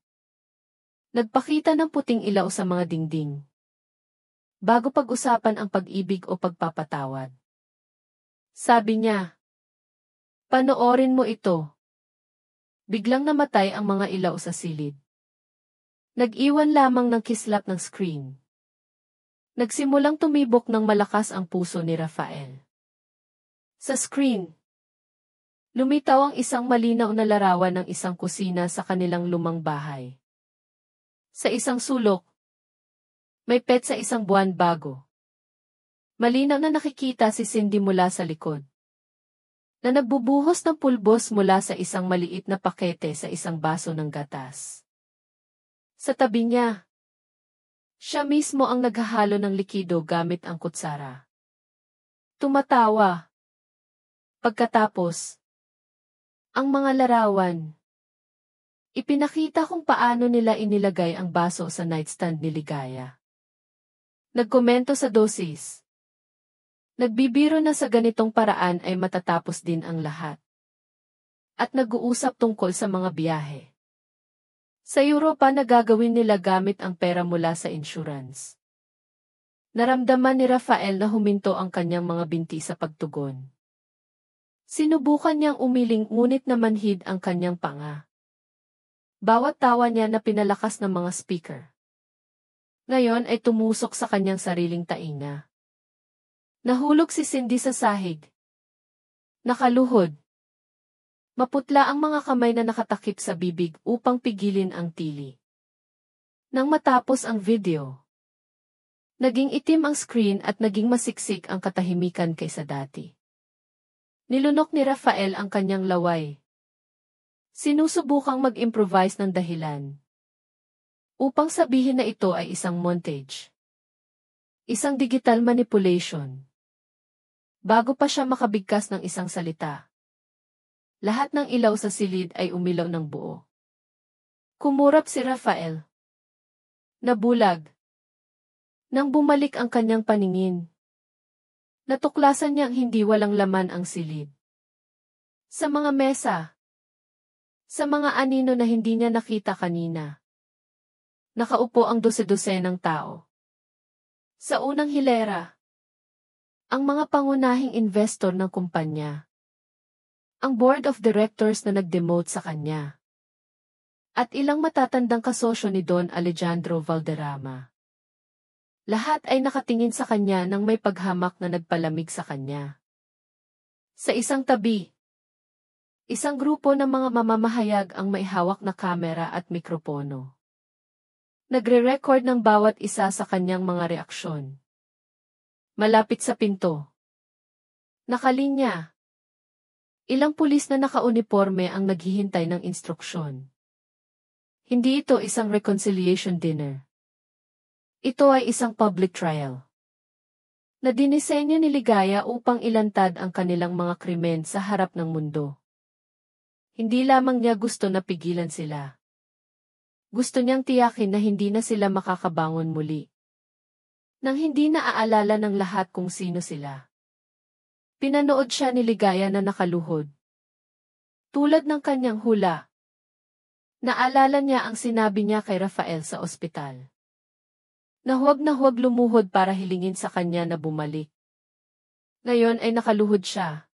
Nagpakita ng puting ilaw sa mga dingding. Bago pag-usapan ang pag-ibig o pagpapatawad. Sabi niya, panoorin mo ito. Biglang namatay ang mga ilaw sa silid. Nag-iwan lamang ng kislap ng screen. Nagsimulang tumibok ng malakas ang puso ni Rafael. Sa screen, lumitaw ang isang malinaw na larawan ng isang kusina sa kanilang lumang bahay. Sa isang sulok, may pet sa isang buwan bago. Malinaw na nakikita si Cindy mula sa likod, na nagbubuhos ng pulbos mula sa isang maliit na pakete sa isang baso ng gatas. Sa tabi niya, siya mismo ang naghahalo ng likido gamit ang kutsara. Tumatawa. Pagkatapos, ang mga larawan. Ipinakita kung paano nila inilagay ang baso sa nightstand ni Ligaya. Nagkomento sa dosis. Nagbibiro na sa ganitong paraan ay matatapos din ang lahat. At nag-uusap tungkol sa mga biyahe. Sa Europa na gagawin nila gamit ang pera mula sa insurance. Naramdaman ni Rafael na huminto ang kanyang mga binti sa pagtugon. Sinubukan niyang umiling ngunit namanhid ang kanyang panga. Bawat tawa niya na pinalakas ng mga speaker. Ngayon ay tumusok sa kanyang sariling tainga. Nahulog si Cindy sa sahig. Nakaluhod. Maputla ang mga kamay na nakatakip sa bibig upang pigilin ang tili. Nang matapos ang video, naging itim ang screen at naging masiksik ang katahimikan kaysa dati. Nilunok ni Rafael ang kanyang laway. Sinusubukang mag-improvise ng dahilan. Upang sabihin na ito ay isang montage. Isang digital manipulation. Bago pa siya makabigkas ng isang salita. Lahat ng ilaw sa silid ay umilaw ng buo. Kumurap si Rafael. Nabulag. Nang bumalik ang kanyang paningin, natuklasan niyang hindi walang laman ang silid. Sa mga mesa, sa mga anino na hindi niya nakita kanina, nakaupo ang dose-dosenang tao. Sa unang hilera, ang mga pangunahing investor ng kumpanya, ang board of directors na nag-demote sa kanya, at ilang matatandang kasosyo ni Don Alejandro Valderrama. Lahat ay nakatingin sa kanya nang may paghamak na nagpalamig sa kanya. Sa isang tabi, isang grupo ng mga mamamahayag ang may hawak na kamera at mikropono. Nagre-record ng bawat isa sa kanyang mga reaksyon. Malapit sa pinto. Nakalinya. Ilang pulis na nakauniporme ang naghihintay ng instruksyon. Hindi ito isang reconciliation dinner. Ito ay isang public trial na dinisenyo ni Ligaya upang ilantad ang kanilang mga krimen sa harap ng mundo. Hindi lamang niya gusto na pigilan sila. Gusto niyang tiyakin na hindi na sila makakabangon muli. Nang hindi naaalala ng lahat kung sino sila. Pinanood siya ni Ligaya na nakaluhod. Tulad ng kanyang hula. Naalala niya ang sinabi niya kay Rafael sa ospital. Na huwag lumuhod para hilingin sa kanya na bumalik. Ngayon ay nakaluhod siya.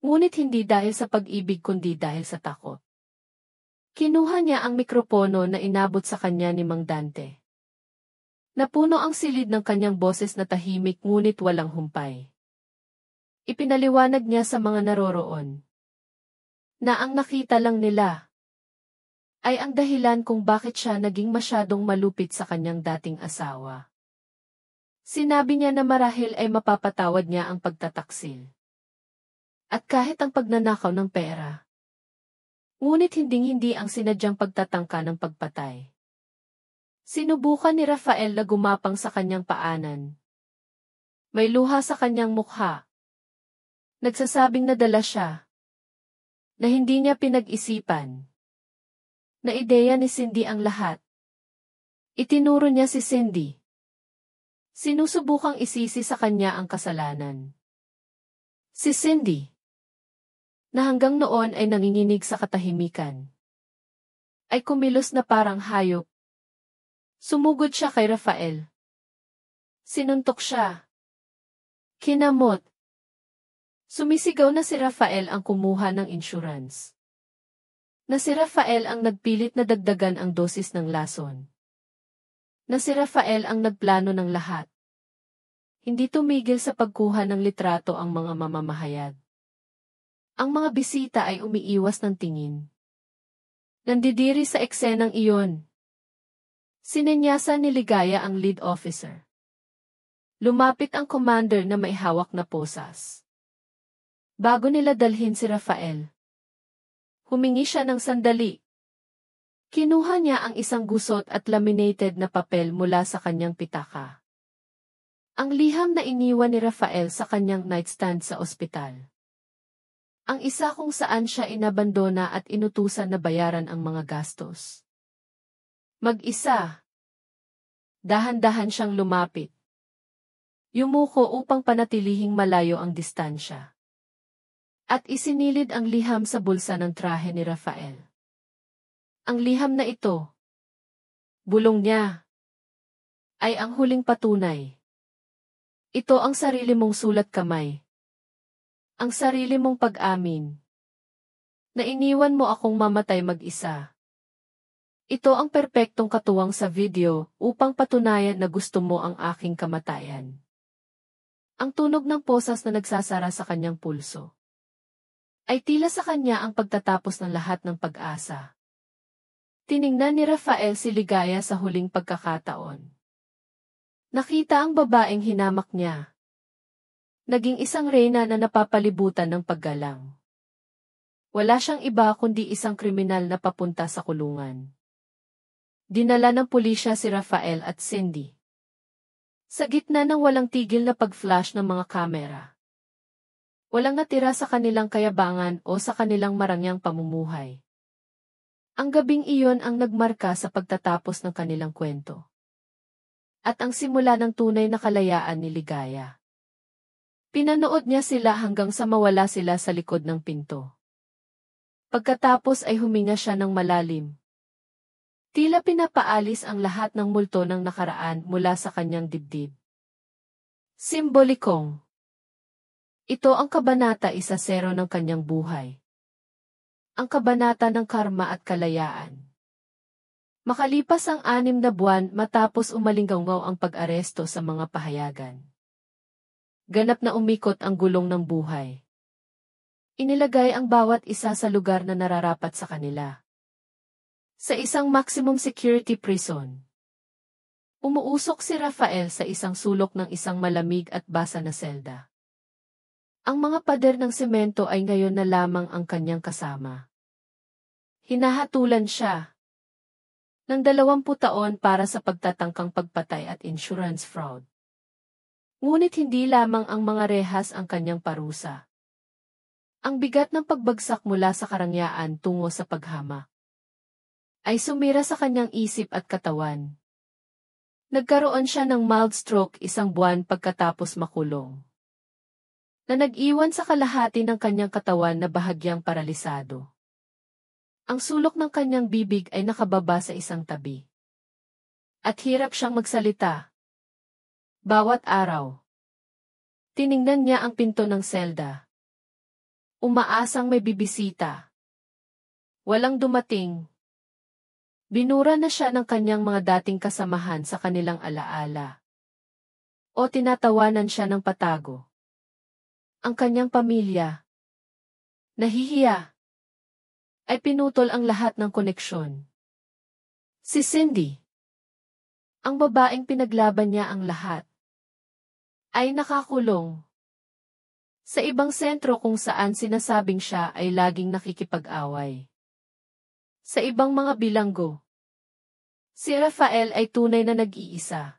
Ngunit hindi dahil sa pag-ibig kundi dahil sa takot. Kinuha niya ang mikropono na inabot sa kanya ni Mang Dante. Napuno ang silid ng kanyang boses na tahimik ngunit walang humpay. Ipinaliwanag niya sa mga naroroon na ang nakita lang nila ay ang dahilan kung bakit siya naging masyadong malupit sa kanyang dating asawa. Sinabi niya na marahil ay mapapatawad niya ang pagtataksil. At kahit ang pagnanakaw ng pera. Ngunit hinding-hindi ang sinadyang pagtatangka ng pagpatay. Sinubukan ni Rafael na gumapang sa kanyang paanan. May luha sa kanyang mukha. Nagsasabing nadala siya. Na hindi niya pinag-isipan. Na ideya ni Cindy ang lahat. Itinuro niya si Cindy. Sinusubukang isisi sa kanya ang kasalanan. Si Cindy, na hanggang noon ay nanginginig sa katahimikan, ay kumilos na parang hayop. Sumugod siya kay Rafael. Sinuntok siya. Kinamot. Sumisigaw na si Rafael ang kumuha ng insurance. Na si Rafael ang nagpilit na dagdagan ang dosis ng lason. Na si Rafael ang nagplano ng lahat. Hindi tumigil sa pagkuha ng litrato ang mga mamamahayag. Ang mga bisita ay umiiwas ng tingin. Nandidiri sa eksenang iyon. Sinenyasan ni Ligaya ang lead officer. Lumapit ang commander na may hawak na posas. Bago nila dalhin si Rafael, humingi siya ng sandali. Kinuha niya ang isang gusot at laminated na papel mula sa kanyang pitaka. Ang liham na iniwan ni Rafael sa kanyang nightstand sa ospital. Ang isa kung saan siya inabandona at inutusan na bayaran ang mga gastos. Mag-isa. Dahan-dahan siyang lumapit. Yumuko upang panatilihing malayo ang distansya. At isinilid ang liham sa bulsa ng trahe ni Rafael. Ang liham na ito, bulong niya, ay ang huling patunay. Ito ang sarili mong sulat kamay. Ang sarili mong pag-amin. Na iniwan mo akong mamatay mag-isa. Ito ang perpektong katuwang sa video upang patunayan na gusto mo ang aking kamatayan. Ang tunog ng posas na nagsasara sa kanyang pulso ay tila sa kanya ang pagtatapos ng lahat ng pag-asa. Tiningnan ni Rafael si Ligaya sa huling pagkakataon. Nakita ang babaeng hinamak niya. Naging isang reyna na napapalibutan ng paggalang. Wala siyang iba kundi isang kriminal na papunta sa kulungan. Dinala ng pulisya si Rafael at Cindy. Sa gitna ng walang tigil na pag-flash ng mga kamera. Walang natira sa kanilang kayabangan o sa kanilang marangyang pamumuhay. Ang gabing iyon ang nagmarka sa pagtatapos ng kanilang kwento. At ang simula ng tunay na kalayaan ni Ligaya. Pinanood niya sila hanggang sa mawala sila sa likod ng pinto. Pagkatapos ay huminga siya ng malalim. Tila pinapaalis ang lahat ng multo ng nakaraan mula sa kanyang dibdib. Simbolikong. Ito ang kabanata 1-0 ng kanyang buhay. Ang kabanata ng karma at kalayaan. Makalipas ang 6 na buwan matapos umalinggaw ang pag-aresto sa mga pahayagan. Ganap na umikot ang gulong ng buhay. Inilagay ang bawat isa sa lugar na nararapat sa kanila. Sa isang maximum security prison. Umuusok si Rafael sa isang sulok ng isang malamig at basa na selda. Ang mga pader ng semento ay ngayon na lamang ang kanyang kasama. Hinahatulan siya. ng 20 taon para sa pagtatangkang pagpatay at insurance fraud. Ngunit hindi lamang ang mga rehas ang kanyang parusa. Ang bigat ng pagbagsak mula sa karangyaan tungo sa paghama ay sumira sa kanyang isip at katawan. Nagkaroon siya ng mild stroke 1 buwan pagkatapos makulong, na nag-iwan sa kalahati ng kanyang katawan na bahagyang paralisado. Ang sulok ng kanyang bibig ay nakababa sa isang tabi. At hirap siyang magsalita. Bawat araw, tiningnan niya ang pinto ng selda. Umaasang may bibisita. Walang dumating. Binura na siya ng kanyang mga dating kasamahan sa kanilang alaala. O tinatawanan siya ng patago. Ang kanyang pamilya, nahihiya, ay pinutol ang lahat ng koneksyon. Si Cindy, ang babaeng pinaglaban niya ang lahat, ay nakakulong sa ibang sentro kung saan sinasabing siya ay laging nakikipag-away. Sa ibang mga bilanggo, si Rafael ay tunay na nag-iisa.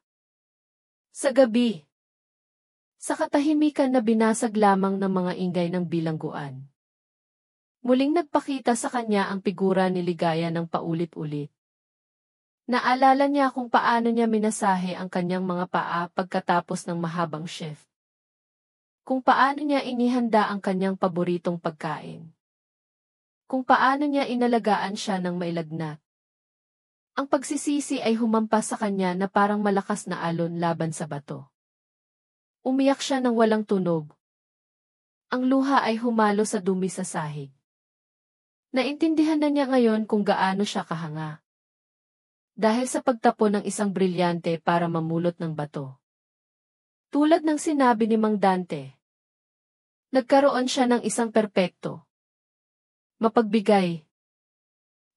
Sa gabi, sa katahimikan na binasag lamang ng mga ingay ng bilangguan, muling nagpakita sa kanya ang figura ni Ligaya ng paulit-ulit. Naalala niya kung paano niya minasahe ang kanyang mga paa pagkatapos ng mahabang shift. Kung paano niya inihanda ang kanyang paboritong pagkain. Kung paano niya inalagaan siya ng mailagnat. Ang pagsisisi ay humampas sa kanya na parang malakas na alon laban sa bato. Umiyak siya ng walang tunog. Ang luha ay humalo sa dumi sa sahig. Naintindihan na niya ngayon kung gaano siya kahanga. Dahil sa pagtapon ng isang brilyante para mamulot ng bato. Tulad ng sinabi ni Mang Dante, nagkaroon siya ng isang perpekto, mapagbigay,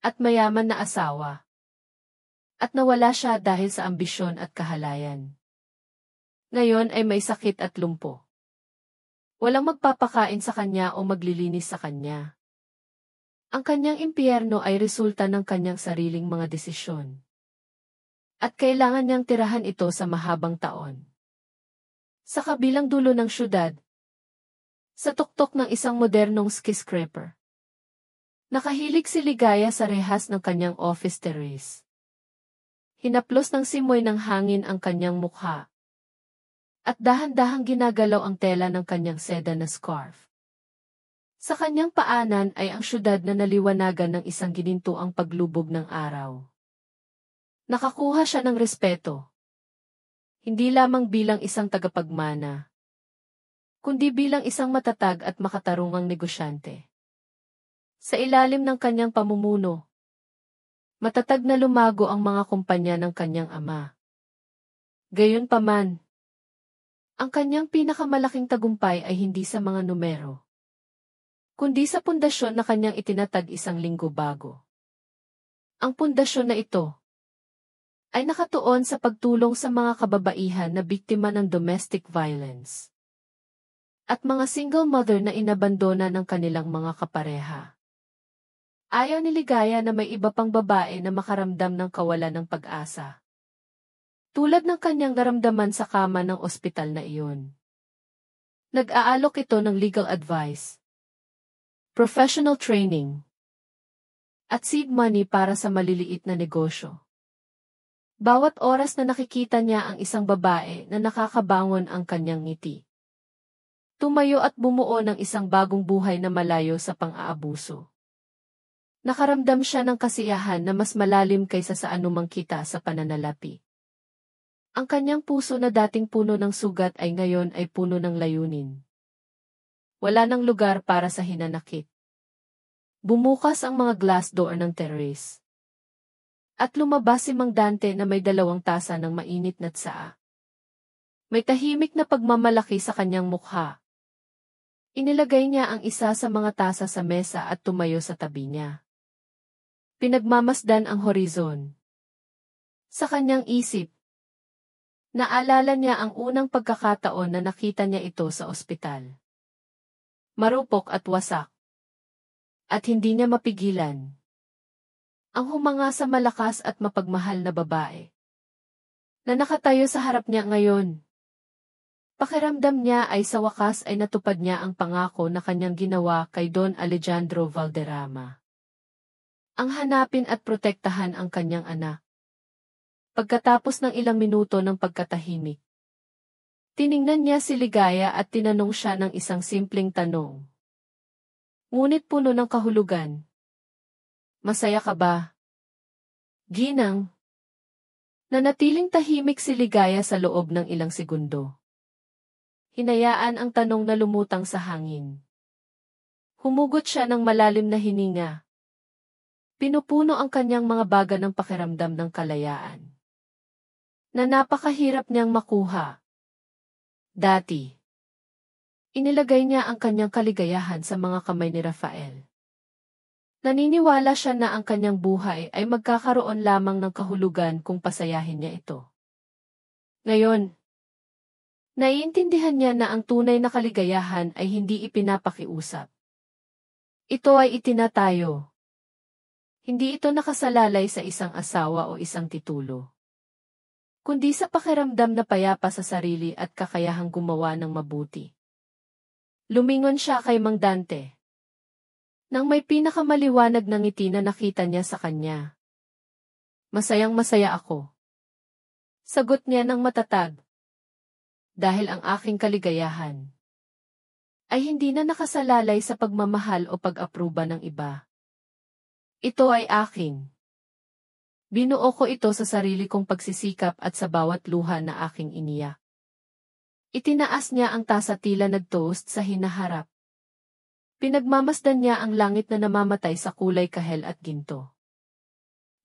at mayaman na asawa. At nawala siya dahil sa ambisyon at kahalayan. Ngayon ay may sakit at lumpo. Walang magpapakain sa kanya o maglilinis sa kanya. Ang kanyang impyerno ay resulta ng kanyang sariling mga desisyon. At kailangan niyang tirahan ito sa mahabang taon. Sa kabilang dulo ng syudad, sa tuktok ng isang modernong skyscraper, nakahilig si Ligaya sa rehas ng kanyang office terrace. Hinaplos ng simoy ng hangin ang kanyang mukha. At dahan-dahang ginagalaw ang tela ng kanyang seda na scarf. Sa kanyang paanan ay ang syudad na naliwanagan ng isang ginintuang paglubog ng araw. Nakakuha siya ng respeto. Hindi lamang bilang isang tagapagmana, kundi bilang isang matatag at makatarungang negosyante. Sa ilalim ng kanyang pamumuno, matatag na lumago ang mga kumpanya ng kanyang ama. Gayunpaman, ang kanyang pinakamalaking tagumpay ay hindi sa mga numero, kundi sa pundasyon na kanyang itinatag 1 linggo bago. Ang pundasyon na ito ay nakatuon sa pagtulong sa mga kababaihan na biktima ng domestic violence at mga single mother na inabandona ng kanilang mga kapareha. Ayaw ni Ligaya na may iba pang babae na makaramdam ng kawalan ng pag-asa. Tulad ng kanyang naramdaman sa kama ng ospital na iyon. Nag-aalok ito ng legal advice, professional training, at seed money para sa maliliit na negosyo. Bawat oras na nakikita niya ang isang babae na nakakabangon ang kanyang ngiti. Tumayo at bumuo ng isang bagong buhay na malayo sa pang-aabuso. Nakaramdam siya ng kasiyahan na mas malalim kaysa sa anumang kita sa pananalapi. Ang kanyang puso na dating puno ng sugat ay ngayon ay puno ng layunin. Wala nang lugar para sa hinanakit. Bumukas ang mga glass door ng terrace. At lumabas si Mang Dante na may 2 tasa ng mainit na tsaa. May tahimik na pagmamalaki sa kanyang mukha. Inilagay niya ang isa sa mga tasa sa mesa at tumayo sa tabi niya. Pinagmamasdan ang horizon. Sa kanyang isip, naalala niya ang unang pagkakataon na nakita niya ito sa ospital. Marupok at wasak. At hindi niya mapigilan Ang humanga sa malakas at mapagmahal na babae na nakatayo sa harap niya ngayon. Pakiramdam niya ay sa wakas ay natupad niya ang pangako na kanyang ginawa kay Don Alejandro Valderrama. Ang hanapin at protektahan ang kanyang anak. Pagkatapos ng ilang minuto ng pagkatahimik, tiningnan niya si Ligaya at tinanong siya ng isang simpleng tanong. Ngunit puno ng kahulugan. Masaya ka ba? Ginang. Nanatiling tahimik si Ligaya sa loob ng ilang segundo. Hinayaan ang tanong na lumutang sa hangin. Humugot siya ng malalim na hininga. Pinupuno ang kanyang mga baga ng pakiramdam ng kalayaan na napakahirap niyang makuha. Dati, inilagay niya ang kanyang kaligayahan sa mga kamay ni Rafael. Naniniwala siya na ang kanyang buhay ay magkakaroon lamang ng kahulugan kung pasayahin niya ito. Ngayon, naiintindihan niya na ang tunay na kaligayahan ay hindi ipinapakiusap. Ito ay itinatayo. Hindi ito nakasalalay sa isang asawa o isang titulo, kundi sa pakiramdam na payapa sa sarili at kakayahang gumawa ng mabuti. Lumingon siya kay Mang Dante. Nang may pinakamaliwanag na ngiti na nakita niya sa kanya. Masayang-masaya ako. Sagot niya ng matatag. Dahil ang aking kaligayahan ay hindi na nakasalalay sa pagmamahal o pag-apruba ng iba. Ito ay akin. Binuo ko ito sa sarili kong pagsisikap at sa bawat luha na aking iniyak. Itinaas niya ang tasa tila nag-toast sa hinaharap. Pinagmamasdan niya ang langit na namamatay sa kulay kahel at ginto.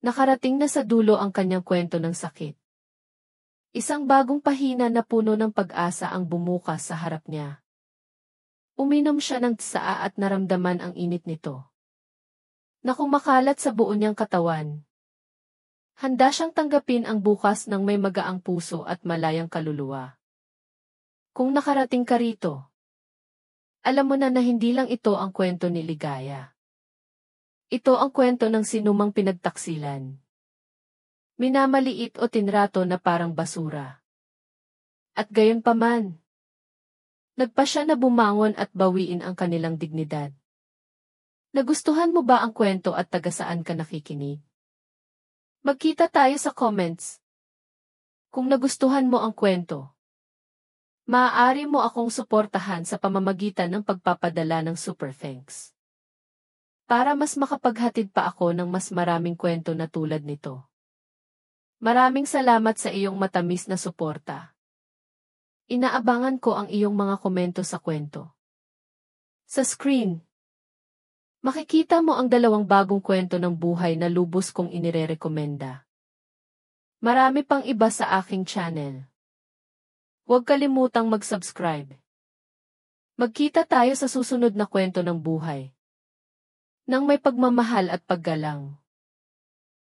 Nakarating na sa dulo ang kanyang kwento ng sakit. Isang bagong pahina na puno ng pag-asa ang bumukas sa harap niya. Uminom siya ng tsaa at naramdaman ang init nito na kumakalat sa buo niyang katawan. Handa siyang tanggapin ang bukas ng may magaang puso at malayang kaluluwa. Kung nakarating ka rito, alam mo na hindi lang ito ang kwento ni Ligaya. Ito ang kwento ng sinumang pinagtaksilan, minamaliit o tinrato na parang basura. At gayon pa man, nagpa siya na bumangon at bawiin ang kanilang dignidad. Nagustuhan mo ba ang kwento at taga saan ka nakikinig? Magkita tayo sa comments. Kung nagustuhan mo ang kwento, maaari mo akong suportahan sa pamamagitan ng pagpapadala ng super thanks. Para mas makapaghatid pa ako ng mas maraming kwento na tulad nito. Maraming salamat sa iyong matamis na suporta. Inaabangan ko ang iyong mga komento sa kwento. Sa screen, makikita mo ang 2 bagong kwento ng buhay na lubos kong inirerekomenda. Marami pang iba sa aking channel. Huwag kalimutang mag-subscribe. Magkita tayo sa susunod na kwento ng buhay. Nang may pagmamahal at paggalang.